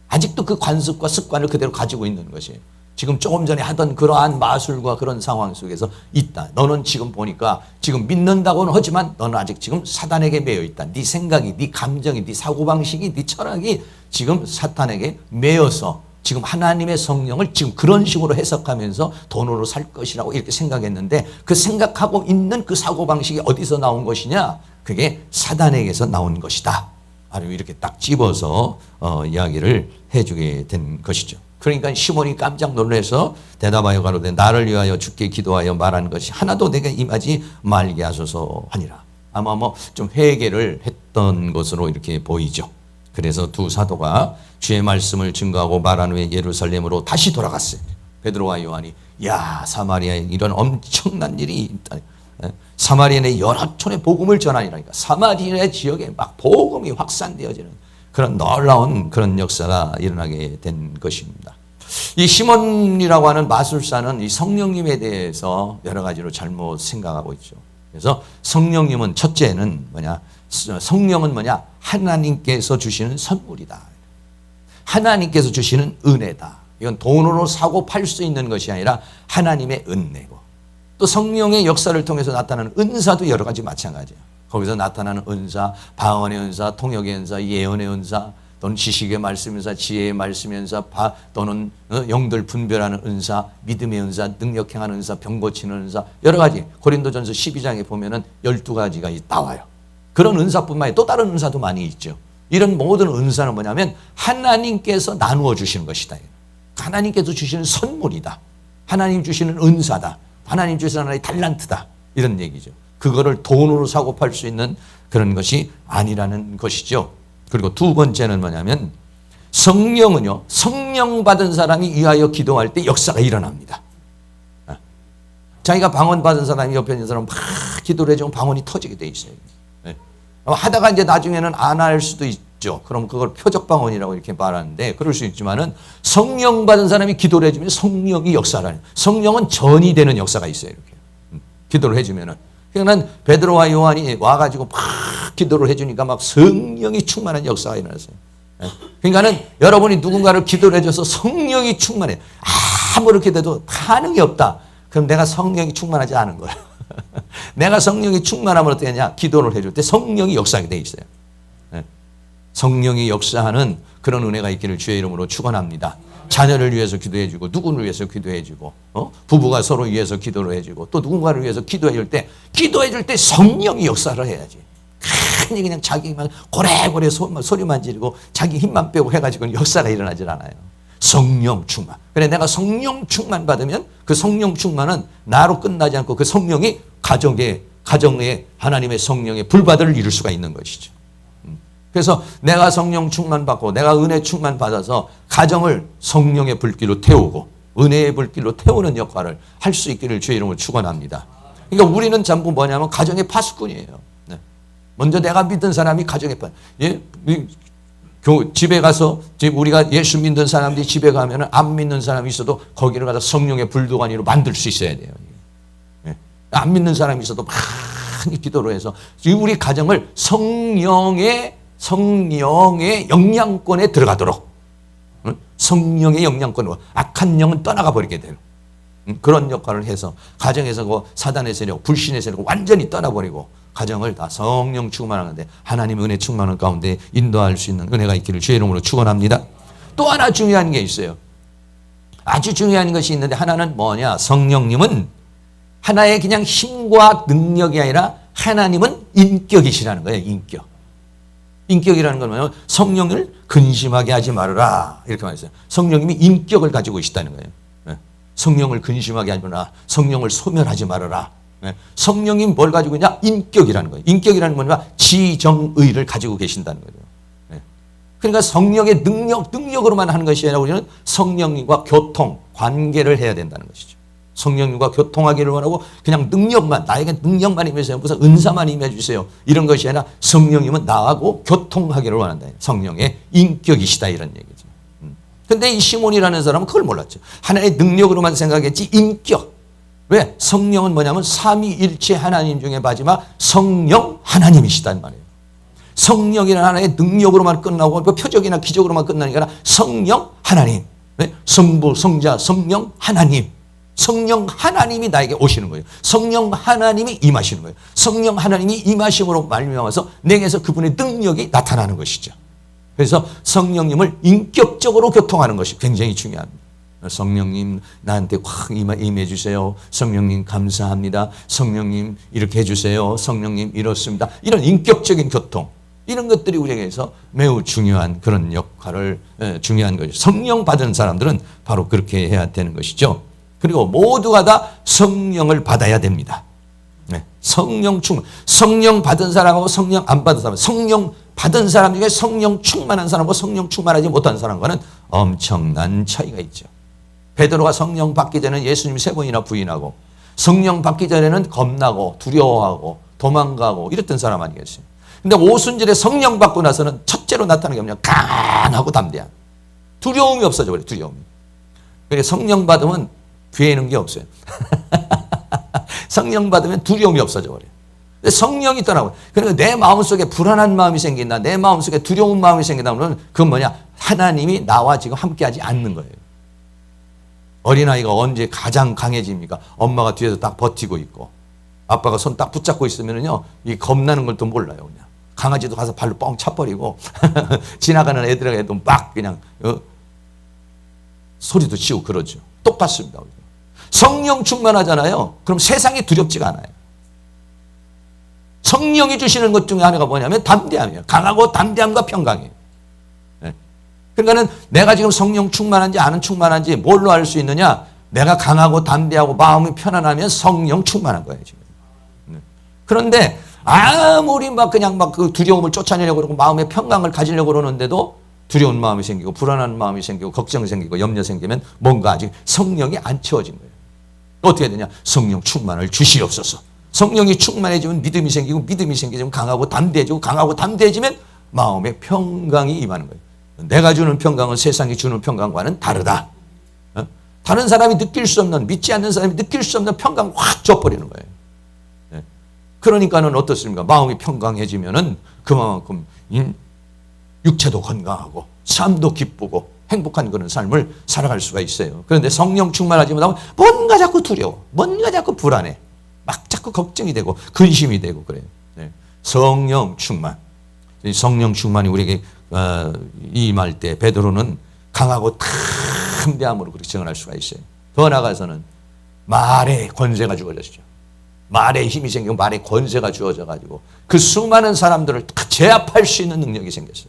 아직도 그 관습과 습관을 그대로 가지고 있는 것이에요. 지금 조금 전에 하던 그러한 마술과 그런 상황 속에서 있다. 너는 지금 보니까 지금 믿는다고는 하지만 너는 아직 지금 사단에게 매여 있다. 네 생각이, 네 감정이, 네 사고방식이, 네 철학이 지금 사탄에게 매여서 지금 하나님의 성령을 지금 그런 식으로 해석하면서 돈으로 살 것이라고 이렇게 생각했는데 그 생각하고 있는 그 사고방식이 어디서 나온 것이냐? 그게 사단에게서 나온 것이다. 아주 이렇게 딱 집어서 이야기를 해주게 된 것이죠. 그러니까 시몬이 깜짝 놀라서 대답하여 가로되 나를 위하여 주께 기도하여 말한 것이 하나도 내게 임하지 말게 하소서 하니라. 아마 뭐 좀 회개를 했던 것으로 이렇게 보이죠. 그래서 두 사도가 주의 말씀을 증거하고 말한 후에 예루살렘으로 다시 돌아갔어요. 베드로와 요한이 야 사마리아에 이런 엄청난 일이 있다. 사마리아의 여러 촌에 복음을 전하니라니까. 사마리아 지역에 막 복음이 확산되어지는 그런 놀라운 그런 역사가 일어나게 된 것입니다. 이 시몬이라고 하는 마술사는 이 성령님에 대해서 여러 가지로 잘못 생각하고 있죠. 그래서 성령님은 첫째는 뭐냐? 성령은 뭐냐? 하나님께서 주시는 선물이다. 하나님께서 주시는 은혜다. 이건 돈으로 사고 팔 수 있는 것이 아니라 하나님의 은혜고. 또 성령의 역사를 통해서 나타나는 은사도 여러 가지 마찬가지예요. 거기서 나타나는 은사, 방언의 은사, 통역의 은사, 예언의 은사, 또는 지식의 말씀 은사, 지혜의 말씀 은사, 또는 영들 분별하는 은사, 믿음의 은사, 능력 행하는 은사, 병 고치는 은사, 여러 가지. 고린도전서 12장에 보면은 12가지가 나와요. 그런 은사뿐만 아니라 또 다른 은사도 많이 있죠. 이런 모든 은사는 뭐냐면 하나님께서 나누어 주시는 것이다. 하나님께서 주시는 선물이다. 하나님 주시는 은사다. 하나님 주시는 하나의 달란트다. 이런 얘기죠. 그거를 돈으로 사고 팔 수 있는 그런 것이 아니라는 것이죠. 그리고 두 번째는 뭐냐면 성령은요. 성령 받은 사람이 위하여 기도할 때 역사가 일어납니다. 자기가 방언 받은 사람이 옆에 있는 사람 막 기도를 해주면 방언이 터지게 돼 있어요. 하다가 이제 나중에는 안 할 수도 있죠. 그럼 그걸 표적 방언이라고 이렇게 말하는데 그럴 수 있지만은 성령 받은 사람이 기도를 해주면 성령이 역사를 하는. 성령은 전이 되는 역사가 있어요. 이렇게 기도를 해주면은. 그러니까 베드로와 요한이 와가지고 막 기도를 해주니까 막 성령이 충만한 역사가 일어났어요. 그러니까는 여러분이 누군가를 기도를 해줘서 성령이 충만해. 아무렇게 돼도 반응이 없다. 그럼 내가 성령이 충만하지 않은 거예요. 내가 성령이 충만하면 어떻게 하냐? 기도를 해줄 때 성령이 역사하게 돼 있어요. 성령이 역사하는 그런 은혜가 있기를 주의 이름으로 축원합니다. 자녀를 위해서 기도해주고 누구를 위해서 기도해주고 부부가 서로 위해서 기도를 해주고 또 누군가를 위해서 기도해줄 때 성령이 역사를 해야지. 그냥 자기만 고래고래 소리만 지르고 자기 힘만 빼고 해가지고는 역사가 일어나질 않아요. 성령 충만. 그래, 내가 성령 충만 받으면 그 성령 충만은 나로 끝나지 않고 그 성령이 가정에 하나님의 성령의 불바다를 이룰 수가 있는 것이죠. 그래서 내가 성령 충만 받고 내가 은혜 충만 받아서 가정을 성령의 불길로 태우고 은혜의 불길로 태우는 역할을 할 수 있기를 주의 이름으로 축원합니다. 그러니까 우리는 전부 뭐냐면 가정의 파수꾼이에요. 네. 먼저 내가 믿는 사람이 가정의 집에 가서 우리가 예수 믿는 사람들이 집에 가면 안 믿는 사람이 있어도 거기를 가서 성령의 불도가니로 만들 수 있어야 돼요. 네. 안 믿는 사람이 있어도 많이 기도를 해서 우리 가정을 성령의 영향권에 들어가도록, 성령의 영향권으로 악한 영은 떠나가 버리게 되는 그런 역할을 해서 가정에서 그 사단의 세력, 불신의 세력을 완전히 떠나버리고 가정을 다 성령 충만하는데 하나님의 은혜 충만한 가운데 인도할 수 있는 은혜가 있기를 주의 이름으로 축원합니다. 또 하나 중요한 게 있어요. 아주 중요한 것이 있는데 하나는 뭐냐? 성령님은 하나의 그냥 힘과 능력이 아니라 하나님은 인격이시라는 거예요. 인격이라는 건 뭐냐면 성령을 근심하게 하지 말아라 이렇게 말했어요. 성령님이 인격을 가지고 계시다는 거예요. 성령을 근심하게 하지 말아라. 성령을 소멸하지 말아라. 성령이 뭘 가지고 있냐? 인격이라는 거예요. 인격이라는 건 뭐냐? 지정의를 가지고 계신다는 거예요. 그러니까 성령의 능력으로만 하는 것이 아니라 우리는 성령님과 교통, 관계를 해야 된다는 것이죠. 성령님과 교통하기를 원하고 그냥 나에게 능력만 임해주세요. 무슨 은사만 임해주세요. 이런 것이 아니라 성령님은 나하고 교통하기를 원한다. 성령의 인격이시다 이런 얘기죠. 근데 이 시몬이라는 사람은 그걸 몰랐죠. 하나의 능력으로만 생각했지 인격. 왜? 성령은 뭐냐면 삼위일체 하나님 중에 마지막 성령 하나님이시단 말이에요. 성령이라는 하나의 능력으로만 끝나고 표적이나 기적으로만 끝나는 게 아니라 성령 하나님. 왜? 성부, 성자, 성령 하나님. 성령 하나님이 나에게 오시는 거예요. 성령 하나님이 임하시는 거예요. 성령 하나님이 임하심으로 말미암아서 내게서 그분의 능력이 나타나는 것이죠. 그래서 성령님을 인격적으로 교통하는 것이 굉장히 중요합니다. 성령님 나한테 확 임해 주세요. 성령님 감사합니다. 성령님 이렇게 해주세요. 성령님 이렇습니다. 이런 인격적인 교통, 이런 것들이 우리에게서 매우 중요한 그런 역할을 중요한 것이죠. 성령 받은 사람들은 바로 그렇게 해야 되는 것이죠. 그리고 모두가 다 성령을 받아야 됩니다. 성령 충만, 성령 받은 사람하고 성령 안 받은 사람, 성령 받은 사람 중에 성령 충만한 사람하고 성령 충만하지 못한 사람과는 엄청난 차이가 있죠. 베드로가 성령 받기 전에 예수님 3번이나 부인하고 성령 받기 전에는 겁나고 두려워하고 도망가고 이랬던 사람 아니겠어요. 근데 오순절에 성령 받고 나서는 첫째로 나타나는 게 뭐냐? 강하고 담대한. 두려움이 없어져 버려요. 두려움이. 그러니까 성령 받으면 괴는 게 없어요. 성령 받으면 두려움이 없어져 버려요. 성령이 떠나고, 그러니까 내 마음속에 불안한 마음이 생긴다, 내 마음속에 두려운 마음이 생긴다 그러면 그건 뭐냐? 하나님이 나와 지금 함께하지 않는 거예요. 어린아이가 언제 가장 강해집니까? 엄마가 뒤에서 딱 버티고 있고 아빠가 손 딱 붙잡고 있으면요 이 겁나는 걸 또 몰라요. 그냥 강아지도 가서 발로 뻥 차버리고 지나가는 애들에게도 막 그냥 소리도 치고 그러죠. 똑같습니다. 성령 충만하잖아요. 그럼 세상이 두렵지가 않아요. 성령이 주시는 것 중에 하나가 뭐냐면 담대함이에요. 강하고 담대함과 평강이에요. 그러니까는 내가 지금 성령 충만한지 안 충만한지 뭘로 알 수 있느냐? 내가 강하고 담대하고 마음이 편안하면 성령 충만한 거예요, 지금. 그런데 아무리 막 그냥 막 그 두려움을 쫓아내려고 그러고 마음의 평강을 가지려고 그러는데도 두려운 마음이 생기고 불안한 마음이 생기고 걱정이 생기고 염려 생기면 뭔가 아직 성령이 안 채워진 거예요. 어떻게 되냐? 성령 충만을 주시옵소서. 성령이 충만해지면 믿음이 생기고 믿음이 생기면 강하고 담대해지고 강하고 담대해지면 마음의 평강이 임하는 거예요. 내가 주는 평강은 세상이 주는 평강과는 다르다. 다른 사람이 느낄 수 없는, 믿지 않는 사람이 느낄 수 없는 평강 확 줘버리는 거예요. 그러니까는 어떻습니까? 마음이 평강해지면은 그만큼 육체도 건강하고 삶도 기쁘고 행복한 그런 삶을 살아갈 수가 있어요. 그런데 성령 충만하지 못하면 뭔가 자꾸 두려워, 뭔가 자꾸 불안해, 막 자꾸 걱정이 되고 근심이 되고 그래요. 성령 충만, 성령 충만이 우리에게 임할 때 베드로는 강하고 담대함으로 그렇게 증언할 수가 있어요. 더 나아가서는 말의 권세가 주어졌죠. 말의 힘이 생기고 말의 권세가 주어져 가지고 그 수많은 사람들을 다 제압할 수 있는 능력이 생겼어요.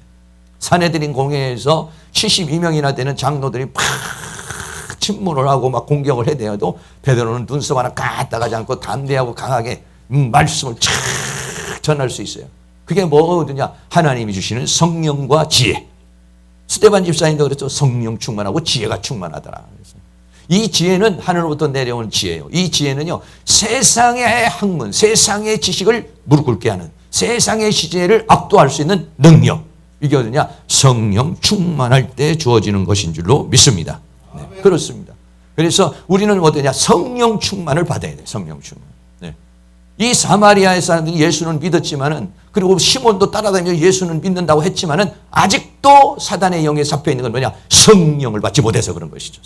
사내들인 공회에서 72명이나 되는 장로들이 팍 침문을 하고 막 공격을 해대어도 베드로는 눈썹 하나 까딱 하지 않고 담대하고 강하게 말씀을 착 전할 수 있어요. 그게 뭐거든요? 하나님이 주시는 성령과 지혜. 스데반 집사님도 그랬죠. 성령 충만하고 지혜가 충만하더라. 그래서 이 지혜는 하늘로부터 내려온 지혜예요. 이 지혜는요, 세상의 학문, 세상의 지식을 무릎 꿇게 하는, 세상의 시제를 압도할 수 있는 능력. 이게 어디냐? 성령 충만할 때 주어지는 것인 줄로 믿습니다. 네, 그렇습니다. 그래서 우리는 어디냐? 성령 충만을 받아야 돼요. 성령 충만. 네. 이 사마리아의 사람들이 예수는 믿었지만은, 그리고 시몬도 따라다니며 예수는 믿는다고 했지만은 아직도 사단의 영에 잡혀 있는 건 뭐냐? 성령을 받지 못해서 그런 것이죠.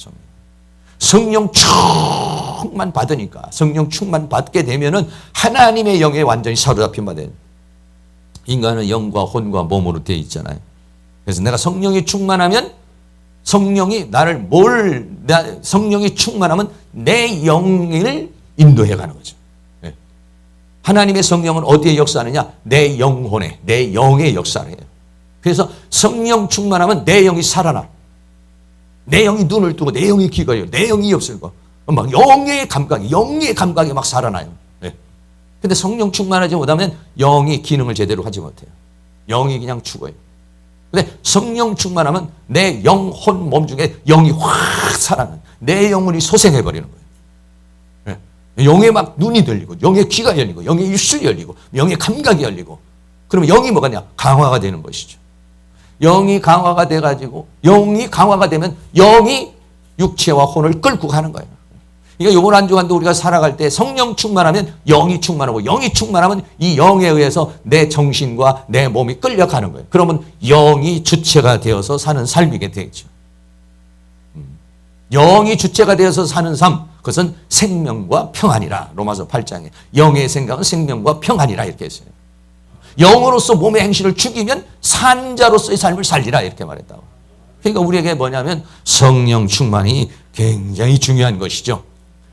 성령 충만 받으니까, 성령 충만 받게 되면은 하나님의 영에 완전히 사로잡힌 바 돼요. 인간은 영과 혼과 몸으로 되어 있잖아요. 그래서 내가 성령이 충만하면 성령이 성령이 충만하면 내 영을 인도해 가는 거죠. 네. 하나님의 성령은 어디에 역사하느냐? 내 영혼에, 내 영의 역사를 해요. 그래서 성령 충만하면 내 영이 살아나. 내 영이 눈을 뜨고, 내 영이 귀가 열리고, 내 영이 입술 고 막 영의 감각이 막 살아나요. 네. 근데 성령 충만하지 못하면 영이 기능을 제대로 하지 못해요. 영이 그냥 죽어요. 근데 성령 충만하면 내 영혼 몸 중에 영이 확 살아나요. 내 영혼이 소생해버리는 거예요. 네. 영에 막 눈이 들리고, 영의 귀가 열리고, 영의 입술이 열리고, 영의 감각이 열리고, 그러면 영이 뭐가냐? 강화가 되는 것이죠. 영이 강화가 돼가지고, 영이 강화가 되면 영이 육체와 혼을 끌고 가는 거예요. 그러니까 이번 한 주간도 우리가 살아갈 때 성령 충만하면 영이 충만하고, 영이 충만하면 이 영에 의해서 내 정신과 내 몸이 끌려가는 거예요. 그러면 영이 주체가 되어서 사는 삶이게 되죠. 영이 주체가 되어서 사는 삶, 그것은 생명과 평안이라. 로마서 8장에 영의 생각은 생명과 평안이라 이렇게 했어요. 영으로서 몸의 행실을 죽이면 산자로서의 삶을 살리라 이렇게 말했다고. 그러니까 우리에게 뭐냐면 성령 충만이 굉장히 중요한 것이죠.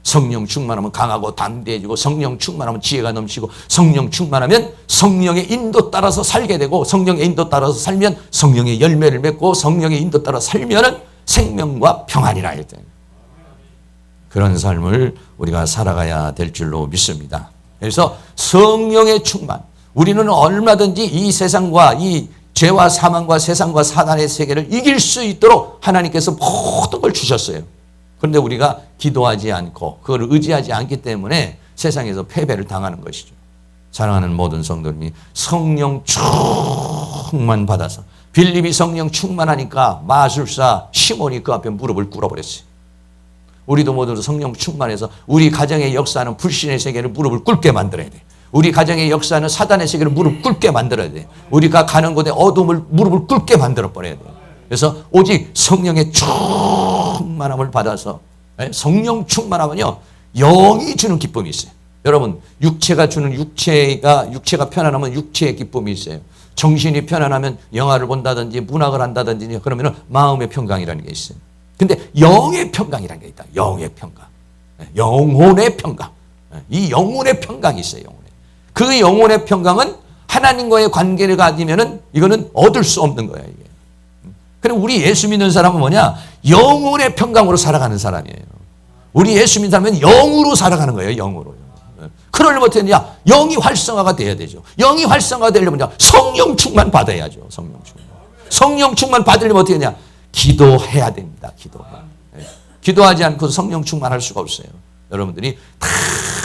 성령 충만하면 강하고 담대해지고, 성령 충만하면 지혜가 넘치고, 성령 충만하면 성령의 인도 따라서 살게 되고, 성령의 인도 따라서 살면 성령의 열매를 맺고, 성령의 인도 따라 살면은 생명과 평안이라 이랬다. 그런 삶을 우리가 살아가야 될 줄로 믿습니다. 그래서 성령의 충만. 우리는 얼마든지 이 세상과 이 죄와 사망과 세상과 사단의 세계를 이길 수 있도록 하나님께서 모든 걸 주셨어요. 그런데 우리가 기도하지 않고 그걸 의지하지 않기 때문에 세상에서 패배를 당하는 것이죠. 사랑하는 모든 성도님이 성령 충만 받아서, 빌립이 성령 충만하니까 마술사 시몬이 그 앞에 무릎을 꿇어버렸어요. 우리도 모두 성령 충만해서 우리 가정의 역사는 불신의 세계를 무릎을 꿇게 만들어야 돼. 우리 가정의 역사는 사단의 세계를 무릎 꿇게 만들어야 돼. 우리가 가는 곳에 어둠을 무릎을 꿇게 만들어 버려야 돼. 그래서 오직 성령의 충만함을 받아서, 성령 충만하면요, 영이 주는 기쁨이 있어요. 여러분, 육체가 주는 육체가 편안하면 육체의 기쁨이 있어요. 정신이 편안하면 영화를 본다든지 문학을 한다든지 그러면 마음의 평강이라는 게 있어요. 근데 영의 평강이라는 게 있다. 영의 평강. 영혼의 평강. 이 영혼의 평강이 있어요. 그 영혼의 평강은 하나님과의 관계를 가지면은 이거는 얻을 수 없는 거야, 이게. 그럼 우리 예수 믿는 사람은 뭐냐? 영혼의 평강으로 살아가는 사람이에요. 우리 예수 믿는 사람은 영으로 살아가는 거예요, 영으로. 그러려면 어떻게 되냐? 영이 활성화가 돼야 되죠. 영이 활성화가 되려면 성령 충만 받아야죠, 성령 충만. 성령 충만 받으려면 어떻게 되냐? 기도해야 됩니다, 기도하지 않고 성령 충만할 수가 없어요. 여러분들이 다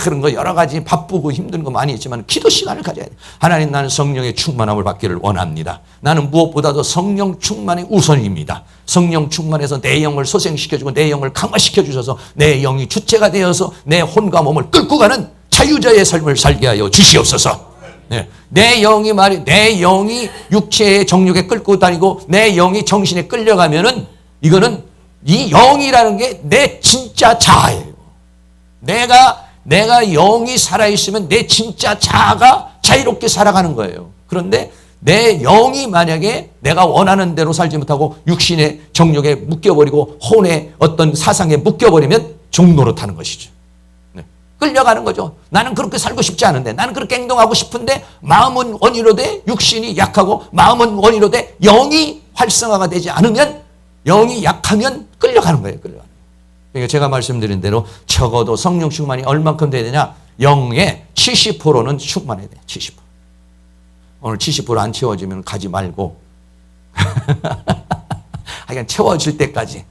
그런 거 여러 가지 바쁘고 힘든 거 많이 있지만 기도 시간을 가져야 돼요. 하나님, 나는 성령의 충만함을 받기를 원합니다. 나는 무엇보다도 성령 충만이 우선입니다. 성령 충만해서 내 영을 소생시켜주고 내 영을 강화시켜 주셔서 내 영이 주체가 되어서 내 혼과 몸을 끌고 가는 자유자의 삶을 살게 하여 주시옵소서. 네. 내 영이 육체의 정욕에 끌고 다니고 내 영이 정신에 끌려가면은 이거는 이 영이라는 게 내 진짜 자아예요. 내가 영이 살아있으면 내 진짜 자아가 자유롭게 살아가는 거예요. 그런데 내 영이 만약에 내가 원하는 대로 살지 못하고 육신의 정욕에 묶여버리고 혼의 어떤 사상에 묶여버리면 종노릇하는 것이죠. 네. 끌려가는 거죠. 나는 그렇게 살고 싶지 않은데, 나는 그렇게 행동하고 싶은데 마음은 원이로되 육신이 약하고 마음은 원이로되 영이 활성화가 되지 않으면 영이 약하면 끌려가는 거예요. 끌려가는 거예요. 그러니까 제가 말씀드린 대로 적어도 성령 충만이 얼만큼 돼야 되냐? 영의 70%는 충만해야 돼요. 70%. 오늘 70%안 채워지면 가지 말고 그냥 채워질 때까지,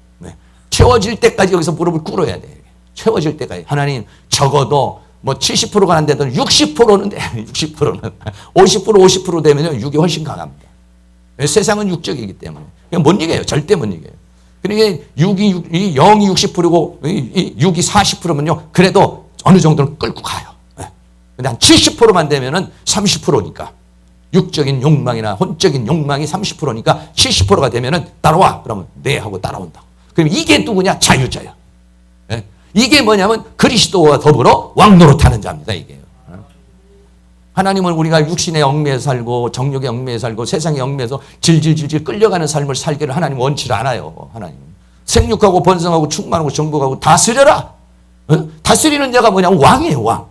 채워질 때까지 여기서 무릎을 꿇어야 돼요. 채워질 때까지. 하나님, 적어도 뭐 70%가 안 되든 60%는 돼. 60%는 50% 되면요 6이 훨씬 강합니다. 세상은 육적이기 때문에 못 이겨요. 절대 못 이겨요. 그러니까 6이 0이 60%고 6이 40%면요 그래도 어느 정도는 끌고 가요. 근데 한 70%만 되면은 30%니까 육적인 욕망이나 혼적인 욕망이 30%니까 70%가 되면은 따라와. 그러면 네 하고 따라온다. 그럼 이게 누구냐? 자유자야. 이게 뭐냐면 그리스도와 더불어 왕노릇하는 자입니다. 이게요. 하나님은 우리가 육신의 얽매에 살고 정욕의 얽매에 살고 세상의 얽매에서 질질질질 끌려가는 삶을 살기를 하나님 원치 않아요. 하나님 생육하고 번성하고 충만하고 정복하고 다스려라. 다스리는 자가 뭐냐면 왕이에요.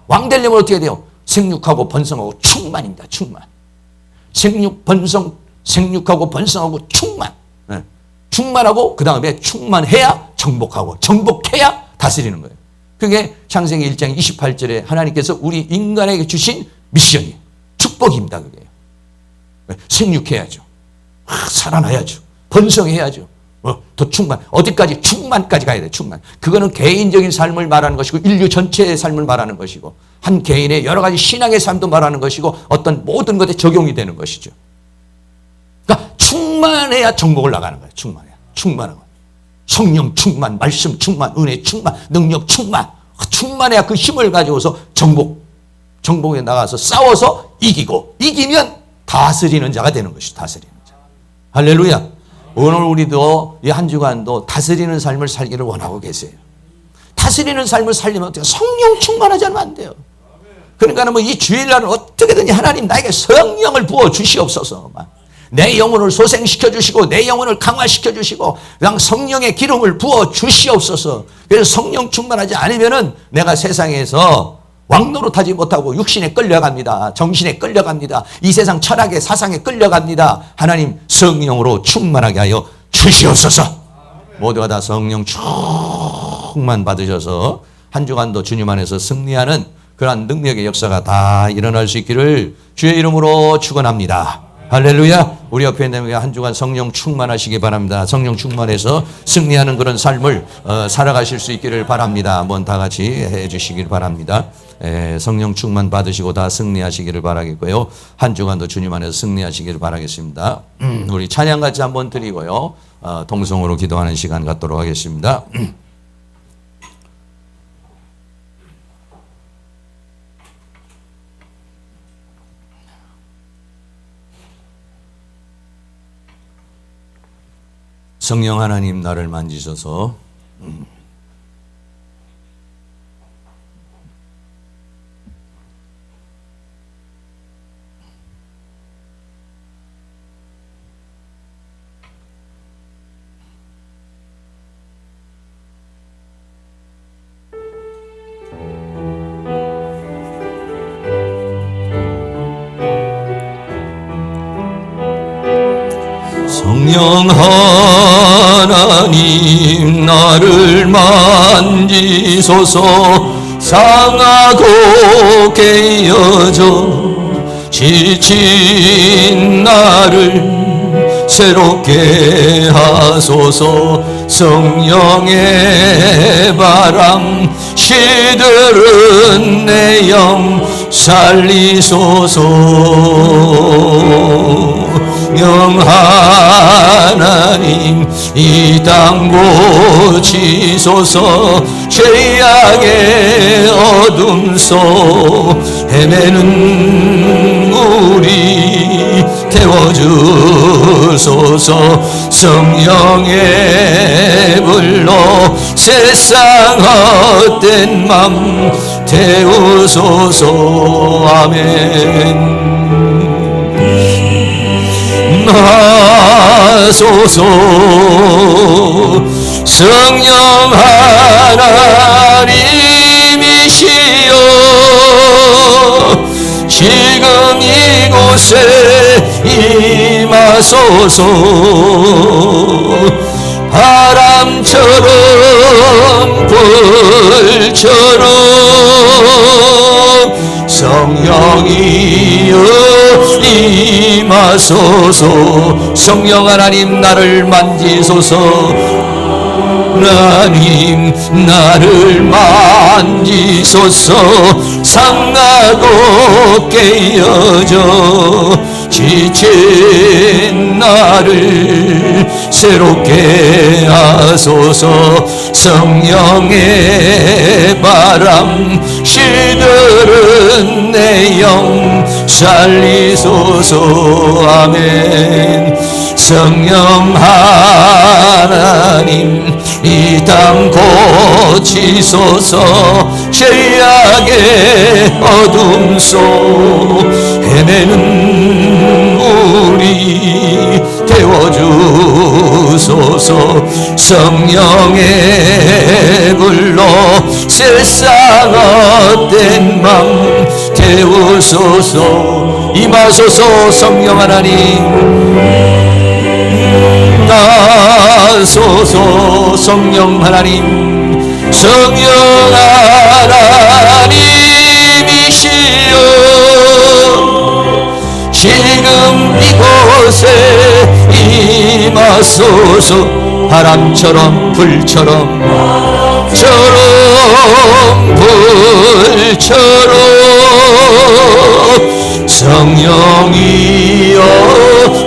왕 되려면 어떻게 돼요? 생육하고 번성하고 충만입니다. 충만. 생육하고 번성하고 충만. 충만하고 그 다음에 충만해야 정복하고 정복해야 다스리는 거예요. 그게 창세기 1장 28절에 하나님께서 우리 인간에게 주신 미션이에요. 축복입니다. 그게. 생육해야죠. 살아나야죠. 번성해야죠. 더 충만. 어디까지? 충만까지 가야 돼요. 충만. 그거는 개인적인 삶을 말하는 것이고 인류 전체의 삶을 말하는 것이고 한 개인의 여러 가지 신앙의 삶도 말하는 것이고 어떤 모든 것에 적용이 되는 것이죠. 그러니까 충만해야 정복을 나가는 거예요. 충만한 거. 성령 충만, 말씀 충만, 은혜 충만, 능력 충만. 충만해야 그 힘을 가지고서 정복에 나가서 싸워서 이기고 이기면 다스리는 자가 되는 것이죠. 다스리는 자. 할렐루야. 오늘 우리도 이 한 주간도 다스리는 삶을 살기를 원하고 계세요. 다스리는 삶을 살려면 어떻게 성령 충만하지 않으면 안 돼요. 그러니까 뭐 이 주일날은 어떻게든지 하나님 나에게 성령을 부어 주시옵소서. 내 영혼을 소생시켜 주시고 내 영혼을 강화시켜 주시고 그냥 성령의 기름을 부어 주시옵소서. 그래서 성령 충만하지 않으면은 내가 세상에서 왕노릇하지 못하고 육신에 끌려갑니다. 정신에 끌려갑니다. 이 세상 철학의 사상에 끌려갑니다. 하나님 성령으로 충만하게 하여 주시옵소서. 모두가 다 성령 충만 받으셔서 한 주간도 주님 안에서 승리하는 그러한 능력의 역사가 다 일어날 수 있기를 주의 이름으로 축원합니다. 할렐루야. 우리 옆에 있는 분에게 한 주간 성령 충만하시기 바랍니다. 성령 충만해서 승리하는 그런 삶을 살아가실 수 있기를 바랍니다. 한번 다 같이 해 주시길 바랍니다. 성령 충만 받으시고 다 승리하시기를 바라겠고요. 한 주간도 주님 안에서 승리하시기를 바라겠습니다. 우리 찬양 같이 한번 드리고요. 동성으로 기도하는 시간 갖도록 하겠습니다. 성령 하나님 나를 만지셔서 성령 하나님 나를 만지소서. 상하고 깨어져 지친 나를 새롭게 하소서. 성령의 바람 시들은 내 영 살리소서. 영 하나님 이 땅 고치소서. 죄악의 어둠 속 헤매는 우리 태워주소서. 성령의 불로 세상 헛된 맘 태우소서. 아멘. 하소서. 성령 하나님이시여 지금 이곳에 임하소서. 바람처럼 불처럼 성령이여 임하소서. 성령 하나님 나를 만지소서. 하나님 나를 만지소서. 상하고 깨어져 지친 나를 새롭게 하소서. 성령의 바람 시들은 내 영 살리소서. 아멘. 성령 하나님 이 땅 고치소서. 죄악의 어둠 속 헤매는 우리 태워주소서. 성령의 불로 세상 헛된 맘 태우소서. 임하소서. 성령 하나님 나소서. 성령 하나님 성령 하나님이시여 지금 이곳에 임하소서. 바람처럼 불처럼 불처럼 성령이여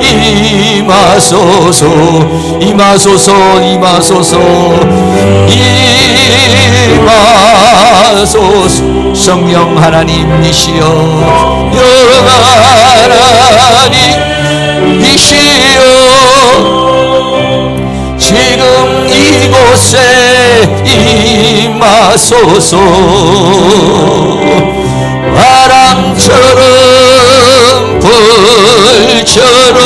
임하소서. 임하소서. 임하소서. 임하소서. 성령 하나님이시여 영 하나님이시여 지금 이곳에 임하소서. 바람처럼 불처럼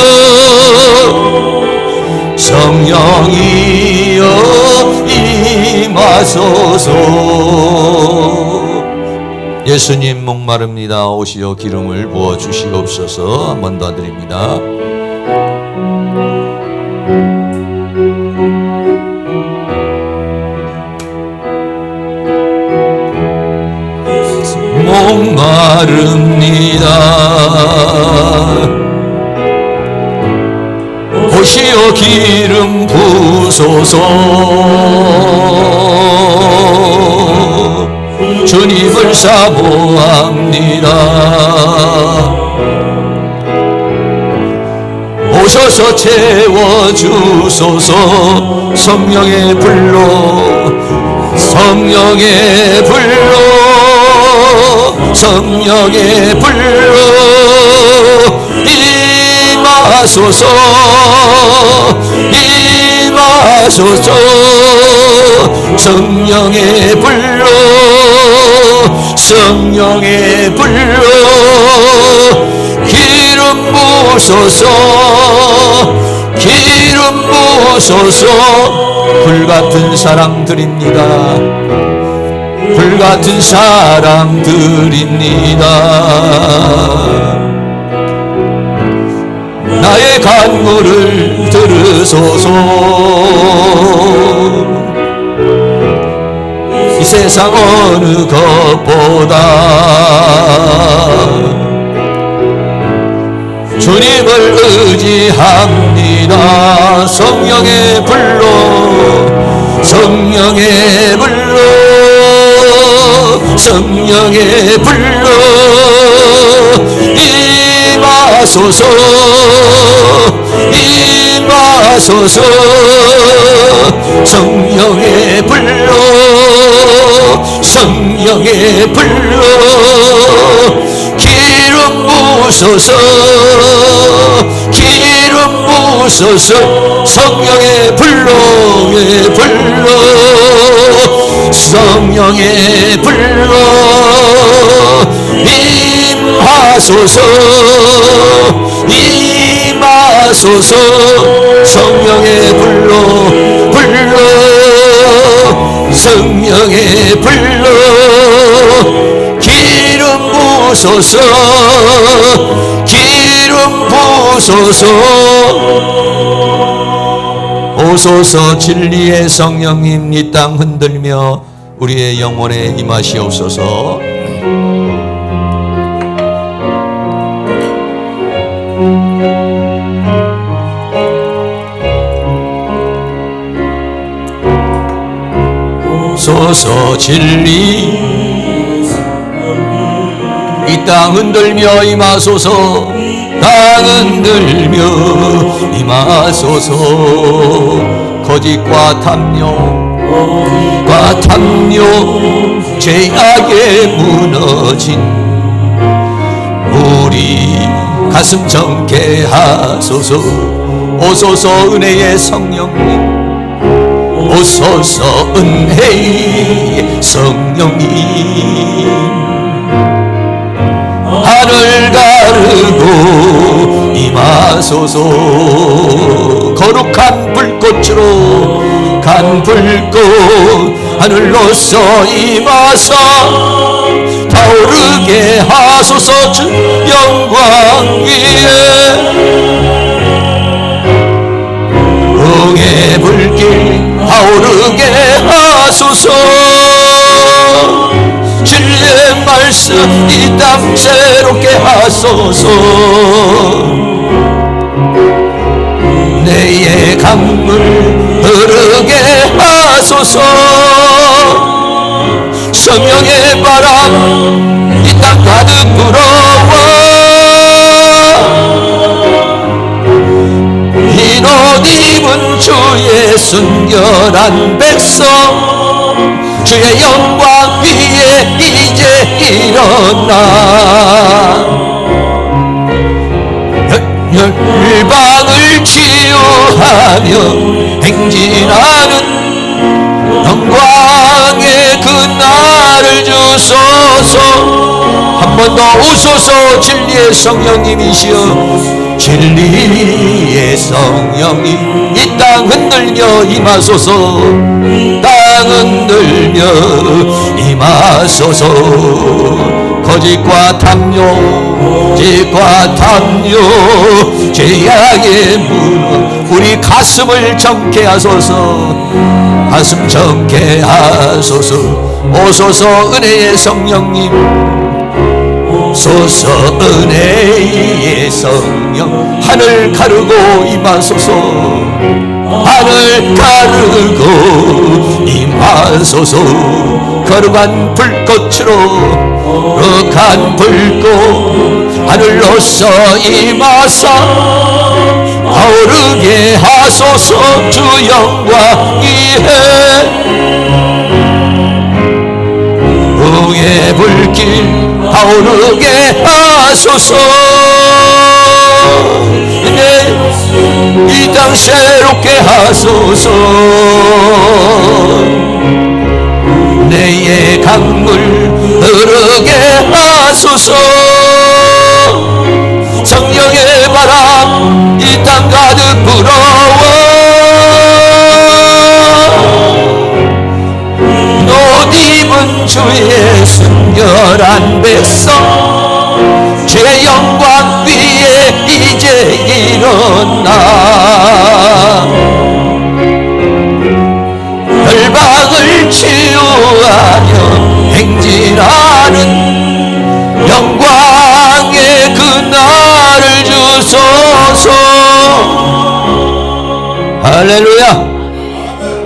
성령이여 임하소서. 예수님 목마릅니다. 오시어 기름을 부어주시옵소서. 한 번 더 드립니다. 목마릅니다. 오시어 기름 부소서. 주님을 사모합니다. 오셔서 채워주소서. 성령의 불로 성령의 불로 성령의 불로 임하소서. 임하소서. 성령의 불로 성령의 불로 기름 부소서. 기름 부소서. 불같은 사랑 드립니다. 불같은 사랑 드립니다. 나의 간구를 들으소서. 이 세상 어느 것보다 주님을 의지합니다. 성령의 불로 성령의 불로 성령의 불로 임하소서. 임하소서. 성령의 불로 성령의 불로 기름 부소서. 기름 부소서. 성령의 불로 성령의 불로 임하소서. 임하소서. 성령의 불로 성령의 불로 기름 주소서 기름 부소서 오소서 진리의 성령님 이 땅 흔들며 우리의 영혼에 임하시옵소서. 오소서 진리 이 땅 흔들며 임하소서. 땅 흔들며 임하소서. 거짓과 탐욕 죄악에 무너진 우리 가슴 정케하소서. 오소서 은혜의 성령님 오소서 은혜의 성령님 하늘 가르고 임하소서. 거룩한 불꽃으로 간 불꽃 하늘로서 임하사 타오르게 하소서. 주 영광 위에 응의 불길 타오르게 하소서. 진리의 말씀 이 땅 새롭게 하소서. 내의 강물 흐르게 하소서. 성령의 바람 이 땅 가득 불어와 흰 옷 입은 주의 순결한 백성 주의 영광 위에 이제 일어나 열방을 치유하며 행진하는 영광의 그날을 주소서. 한 번 더 오소서. 진리의 성령님이시여 진리의 성령님 이 땅 흔들며 임하소서. 땅 흔들며 임하소서. 거짓과 탐욕 죄악의 무너 우리 가슴을 정케하소서. 가슴 정케하소서. 오소서 은혜의 성령님 오소서 은혜의 성령 하늘 가르고 임하소서. 하늘 가르고 임하소서. 거룩한 불꽃으로 거룩한 불꽃 하늘로서 임하사 타오르게 하소서. 주 영광 위에 응의 불길 타오르게 하소서. 이 땅 새롭게 하소서. 내의 강물 흐르게 하소서. 성령의 바람 이 땅 가득 불어와 옷 입은 주의 순결한 백성 주의 영광 위에 이제 일어나 열방을 치유하며 행진하는 영광의 그날을 주소서. 할렐루야.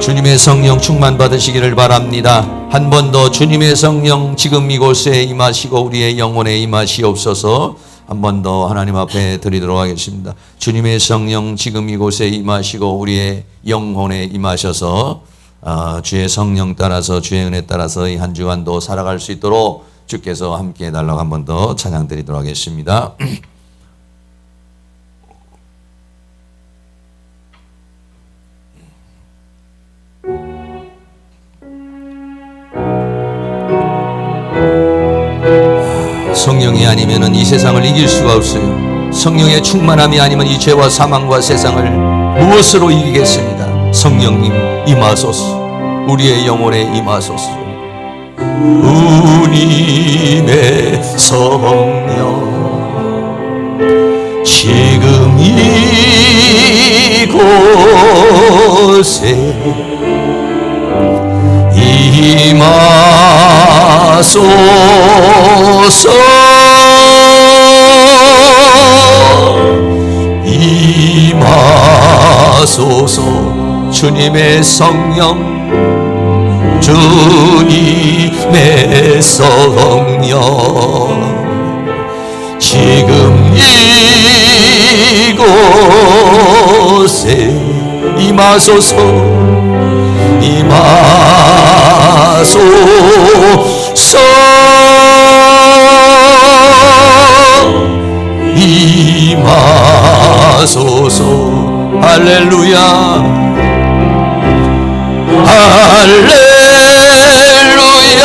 주님의 성령 충만 받으시기를 바랍니다. 한 번 더 주님의 성령 지금 이곳에 임하시고 우리의 영혼에 임하시옵소서. 한 번 더 하나님 앞에 드리도록 하겠습니다. 주님의 성령 지금 이곳에 임하시고 우리의 영혼에 임하셔서 주의 성령 따라서 주의 은혜 따라서 이 한 주간도 살아갈 수 있도록 주께서 함께 해달라고 한 번 더 찬양 드리도록 하겠습니다. 성령이 아니면 이 세상을 이길 수가 없어요. 성령의 충만함이 아니면 이 죄와 사망과 세상을 무엇으로 이기겠습니까? 성령님 임하소서. 우리의 영혼에 임하소서. 주님의 성령 지금 이곳에 임하소서. 임하소서. 주님의 성령 주님의 성령 지금 이곳에 임하소서. 임하소서. 임하소서. 할렐루야. 할렐루야. 할렐루야.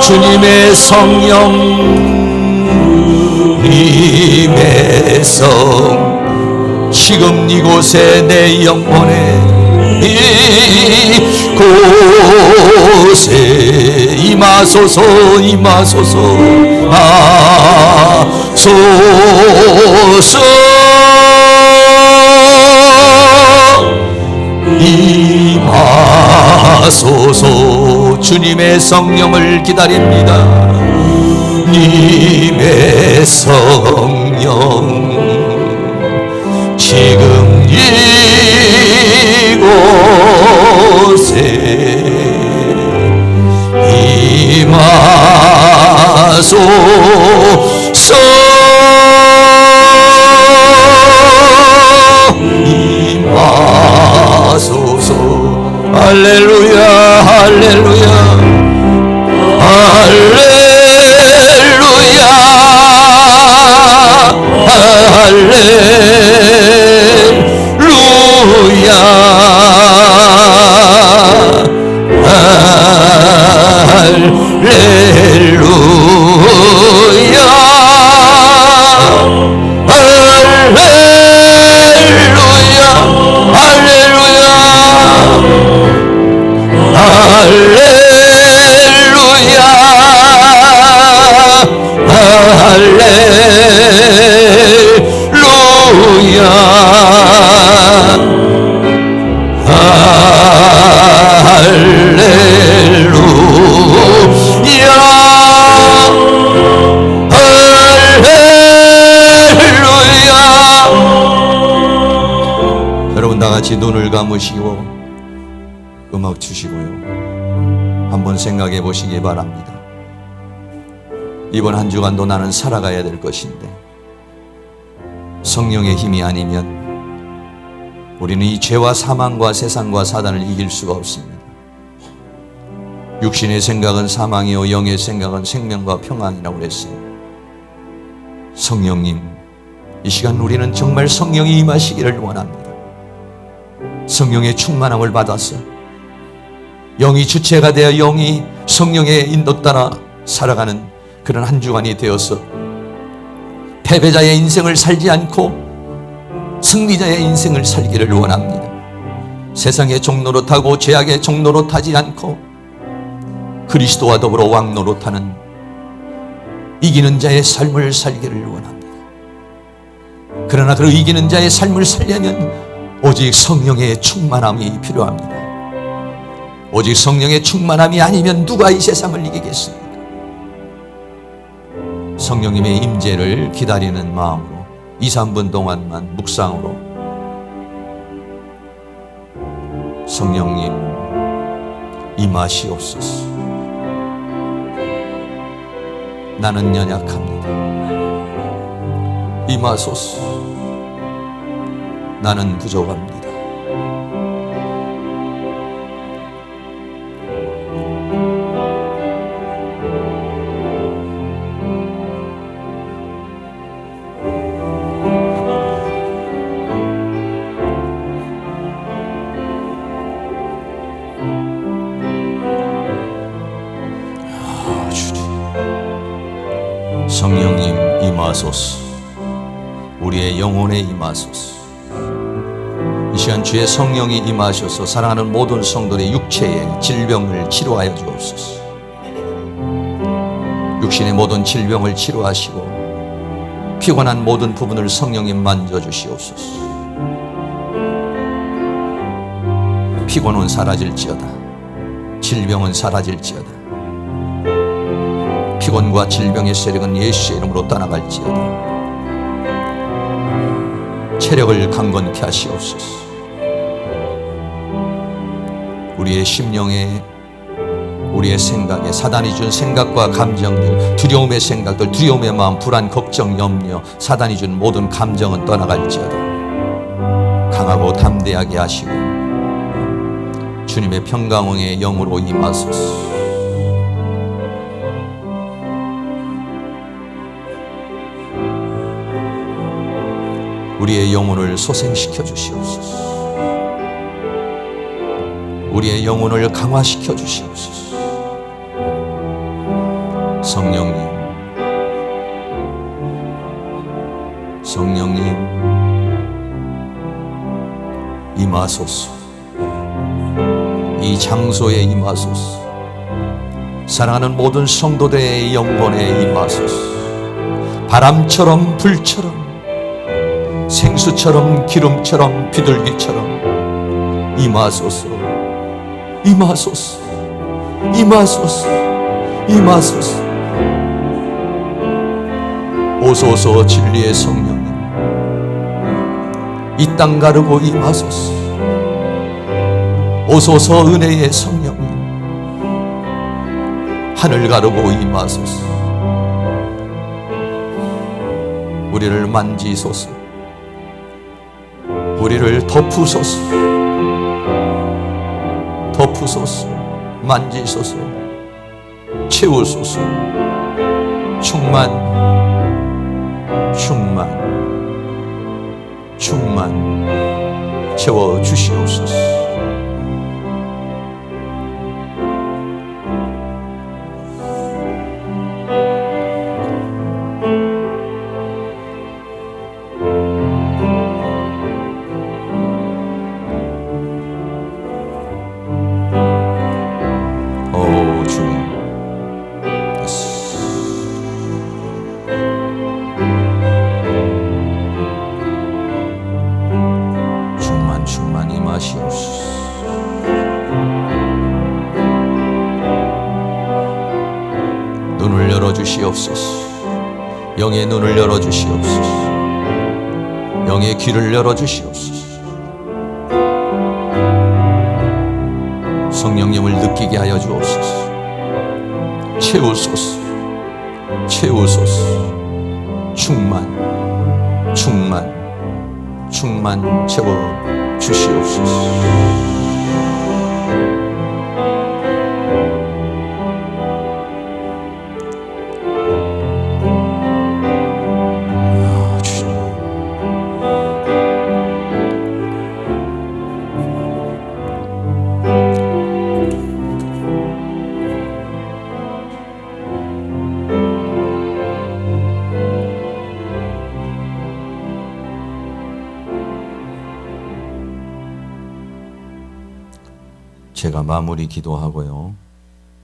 주님의 성령 님의 성 지금 이곳에 내 영혼에 이곳에 임하소서. 임하소서. 하소서. 임하소서. 주님의 성령을 기다립니다. 님의 성령 지금 이곳에 임하소서. 임하소서. 할렐루야. 할렐루야. 할렐루야. 할렐루야. 할렐루야. 여러분 다 같이 눈을 감으시고 음악 주시고요. 한번 생각해 보시기 바랍니다. 이번 한 주간도 나는 살아가야 될 것인데 성령의 힘이 아니면 우리는 이 죄와 사망과 세상과 사단을 이길 수가 없습니다. 육신의 생각은 사망이요 영의 생각은 생명과 평안이라고 그랬어요. 성령님, 이 시간 우리는 정말 성령이 임하시기를 원합니다. 성령의 충만함을 받아서 영이 주체가 되어 영이 성령의 인도 따라 살아가는 그런 한 주간이 되어서 패배자의 인생을 살지 않고 승리자의 인생을 살기를 원합니다. 세상의 종로로 타고 죄악의 종로로 타지 않고 그리스도와 더불어 왕노로 타는 이기는 자의 삶을 살기를 원합니다. 그러나 그 이기는 자의 삶을 살려면 오직 성령의 충만함이 필요합니다. 오직 성령의 충만함이 아니면 누가 이 세상을 이기겠습니까? 성령님의 임재를 기다리는 마음으로 2, 3분 동안만 묵상으로 성령님 임하시옵소서. 나는 연약합니다. 임하소서. 나는 부족합니다. 성령님 임하소서. 우리의 영혼에 임하소서. 이 시간 주의 성령이 임하셔서 사랑하는 모든 성도의 육체의 질병을 치료하여 주옵소서. 육신의 모든 질병을 치료하시고 피곤한 모든 부분을 성령님 만져주시옵소서. 피곤은 사라질지어다. 질병은 사라질지어다. 피곤과 질병의 세력은 예수의 이름으로 떠나갈지어다. 체력을 강건케 하시옵소서. 우리의 심령에, 우리의 생각에 사단이 준 생각과 감정들, 두려움의 생각들, 두려움의 마음, 불안, 걱정, 염려, 사단이 준 모든 감정은 떠나갈지어다. 강하고 담대하게 하시고 주님의 평강의 영으로 임하소서. 우리의 영혼을 소생시켜 주시옵소서. 우리의 영혼을 강화시켜 주시옵소서. 성령님, 성령님 임하소서. 이 장소에 임하소서. 사랑하는 모든 성도들의 영혼에 임하소서. 바람처럼 불처럼 생수처럼 기름처럼 비둘기처럼 임하소서. 임하소서. 임하소서. 임하소서. 오소서 진리의 성령님, 이 땅 가르고 임하소서. 오소서 은혜의 성령님, 하늘 가르고 임하소서. 우리를 만지소서. 우리를 덮으소서. 덮으소서. 만지소서. 채우소서. 충만, 충만, 충만 채워 주시옵소서. 눈을 열어주시옵소서. 영의 눈을 열어주시옵소서. 영의 귀를 열어주시옵소서. 성령님을 느끼게 하여 주옵소서. 채우소서. 채우소서. 충만, 충만, 충만 채워 주시옵소서. 제가 마무리 기도하고요.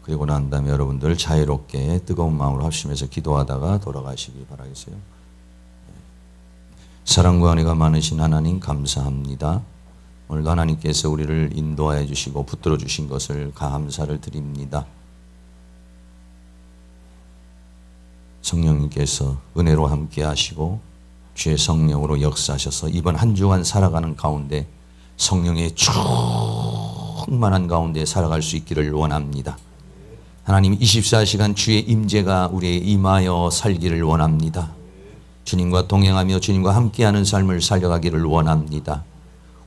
그리고 난 다음에 여러분들 자유롭게 뜨거운 마음으로 합심해서 기도하다가 돌아가시기 바라겠어요. 사랑과 은혜가 많으신 하나님 감사합니다. 오늘 하나님께서 우리를 인도하여 주시고 붙들어 주신 것을 감사를 드립니다. 성령님께서 은혜로 함께 하시고 주의 성령으로 역사하셔서 이번 한 주간 살아가는 가운데 성령의 충만한 가운데 살아갈 수 있기를 원합니다. 하나님 24시간 주의 임재가 우리의 임하여 살기를 원합니다. 주님과 동행하며 주님과 함께하는 삶을 살려가기를 원합니다.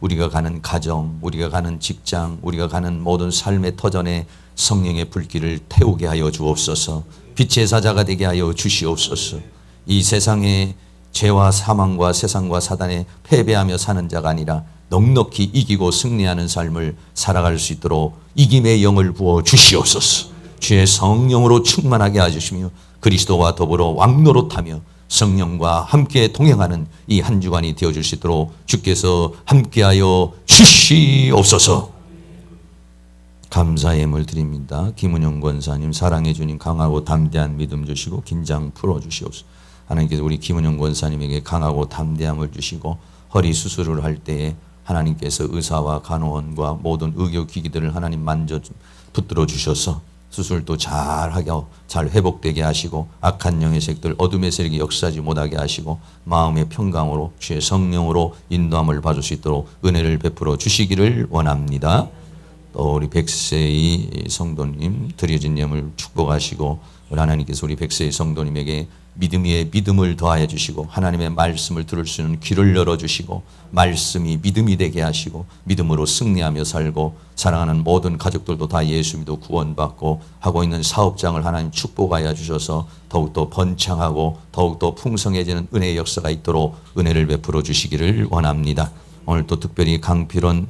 우리가 가는 가정, 우리가 가는 직장, 우리가 가는 모든 삶의 터전에 성령의 불길을 태우게 하여 주옵소서. 빛의 사자가 되게 하여 주시옵소서. 이 세상의 죄와 사망과 세상과 사단에 패배하며 사는 자가 아니라 넉넉히 이기고 승리하는 삶을 살아갈 수 있도록 이김의 영을 부어 주시옵소서. 주의 성령으로 충만하게 하시며 그리스도와 더불어 왕노릇하며 성령과 함께 동행하는 이 한 주간이 되어줄 수 있도록 주께서 함께하여 주시옵소서. 감사의 예물 드립니다. 김은영 권사님, 사랑의 주님, 강하고 담대한 믿음 주시고 긴장 풀어주시옵소서. 하나님께서 우리 김은영 권사님에게 강하고 담대함을 주시고 허리 수술을 할 때에 하나님께서 의사와 간호원과 모든 의료기기들을 하나님 만져 붙들어 주셔서 수술도 잘하게 잘 회복되게 하시고 악한 영의 색들 어둠의 세력이 역사하지 못하게 하시고 마음의 평강으로 주의 성령으로 인도함을 받을 수 있도록 은혜를 베풀어 주시기를 원합니다. 또 우리 백세희 성도님 드려진 예물 축복하시고 우리 하나님께서 우리 백세희 성도님에게 믿음 위에 믿음을 더하여 주시고 하나님의 말씀을 들을 수 있는 귀를 열어주시고 말씀이 믿음이 되게 하시고 믿음으로 승리하며 살고 사랑하는 모든 가족들도 다 예수 믿어 구원받고 하고 있는 사업장을 하나님 축복하여 주셔서 더욱더 번창하고 더욱더 풍성해지는 은혜의 역사가 있도록 은혜를 베풀어 주시기를 원합니다. 오늘 또 특별히 강필원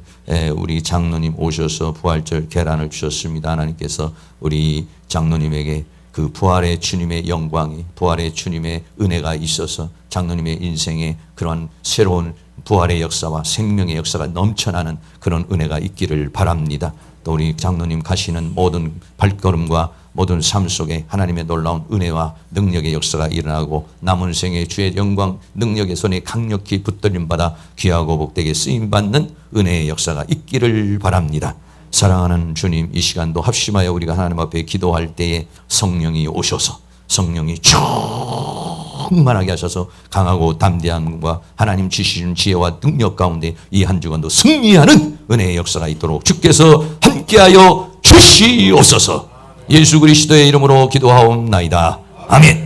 우리 장로님 오셔서 부활절 계란을 주셨습니다. 하나님께서 우리 장로님에게 그 부활의 주님의 영광이 부활의 주님의 은혜가 있어서 장로님의 인생에 그런 새로운 부활의 역사와 생명의 역사가 넘쳐나는 그런 은혜가 있기를 바랍니다. 또 우리 장로님 가시는 모든 발걸음과 모든 삶 속에 하나님의 놀라운 은혜와 능력의 역사가 일어나고 남은 생에 주의 영광 능력의 손에 강력히 붙들림 받아 귀하고 복되게 쓰임받는 은혜의 역사가 있기를 바랍니다. 사랑하는 주님, 이 시간도 합심하여 우리가 하나님 앞에 기도할 때에 성령이 오셔서 성령이 충만하게 하셔서 강하고 담대함과 하나님 주시는 지혜와 능력 가운데 이 한 주간도 승리하는 은혜의 역사가 있도록 주께서 함께하여 주시옵소서. 예수 그리스도의 이름으로 기도하옵나이다. 아멘.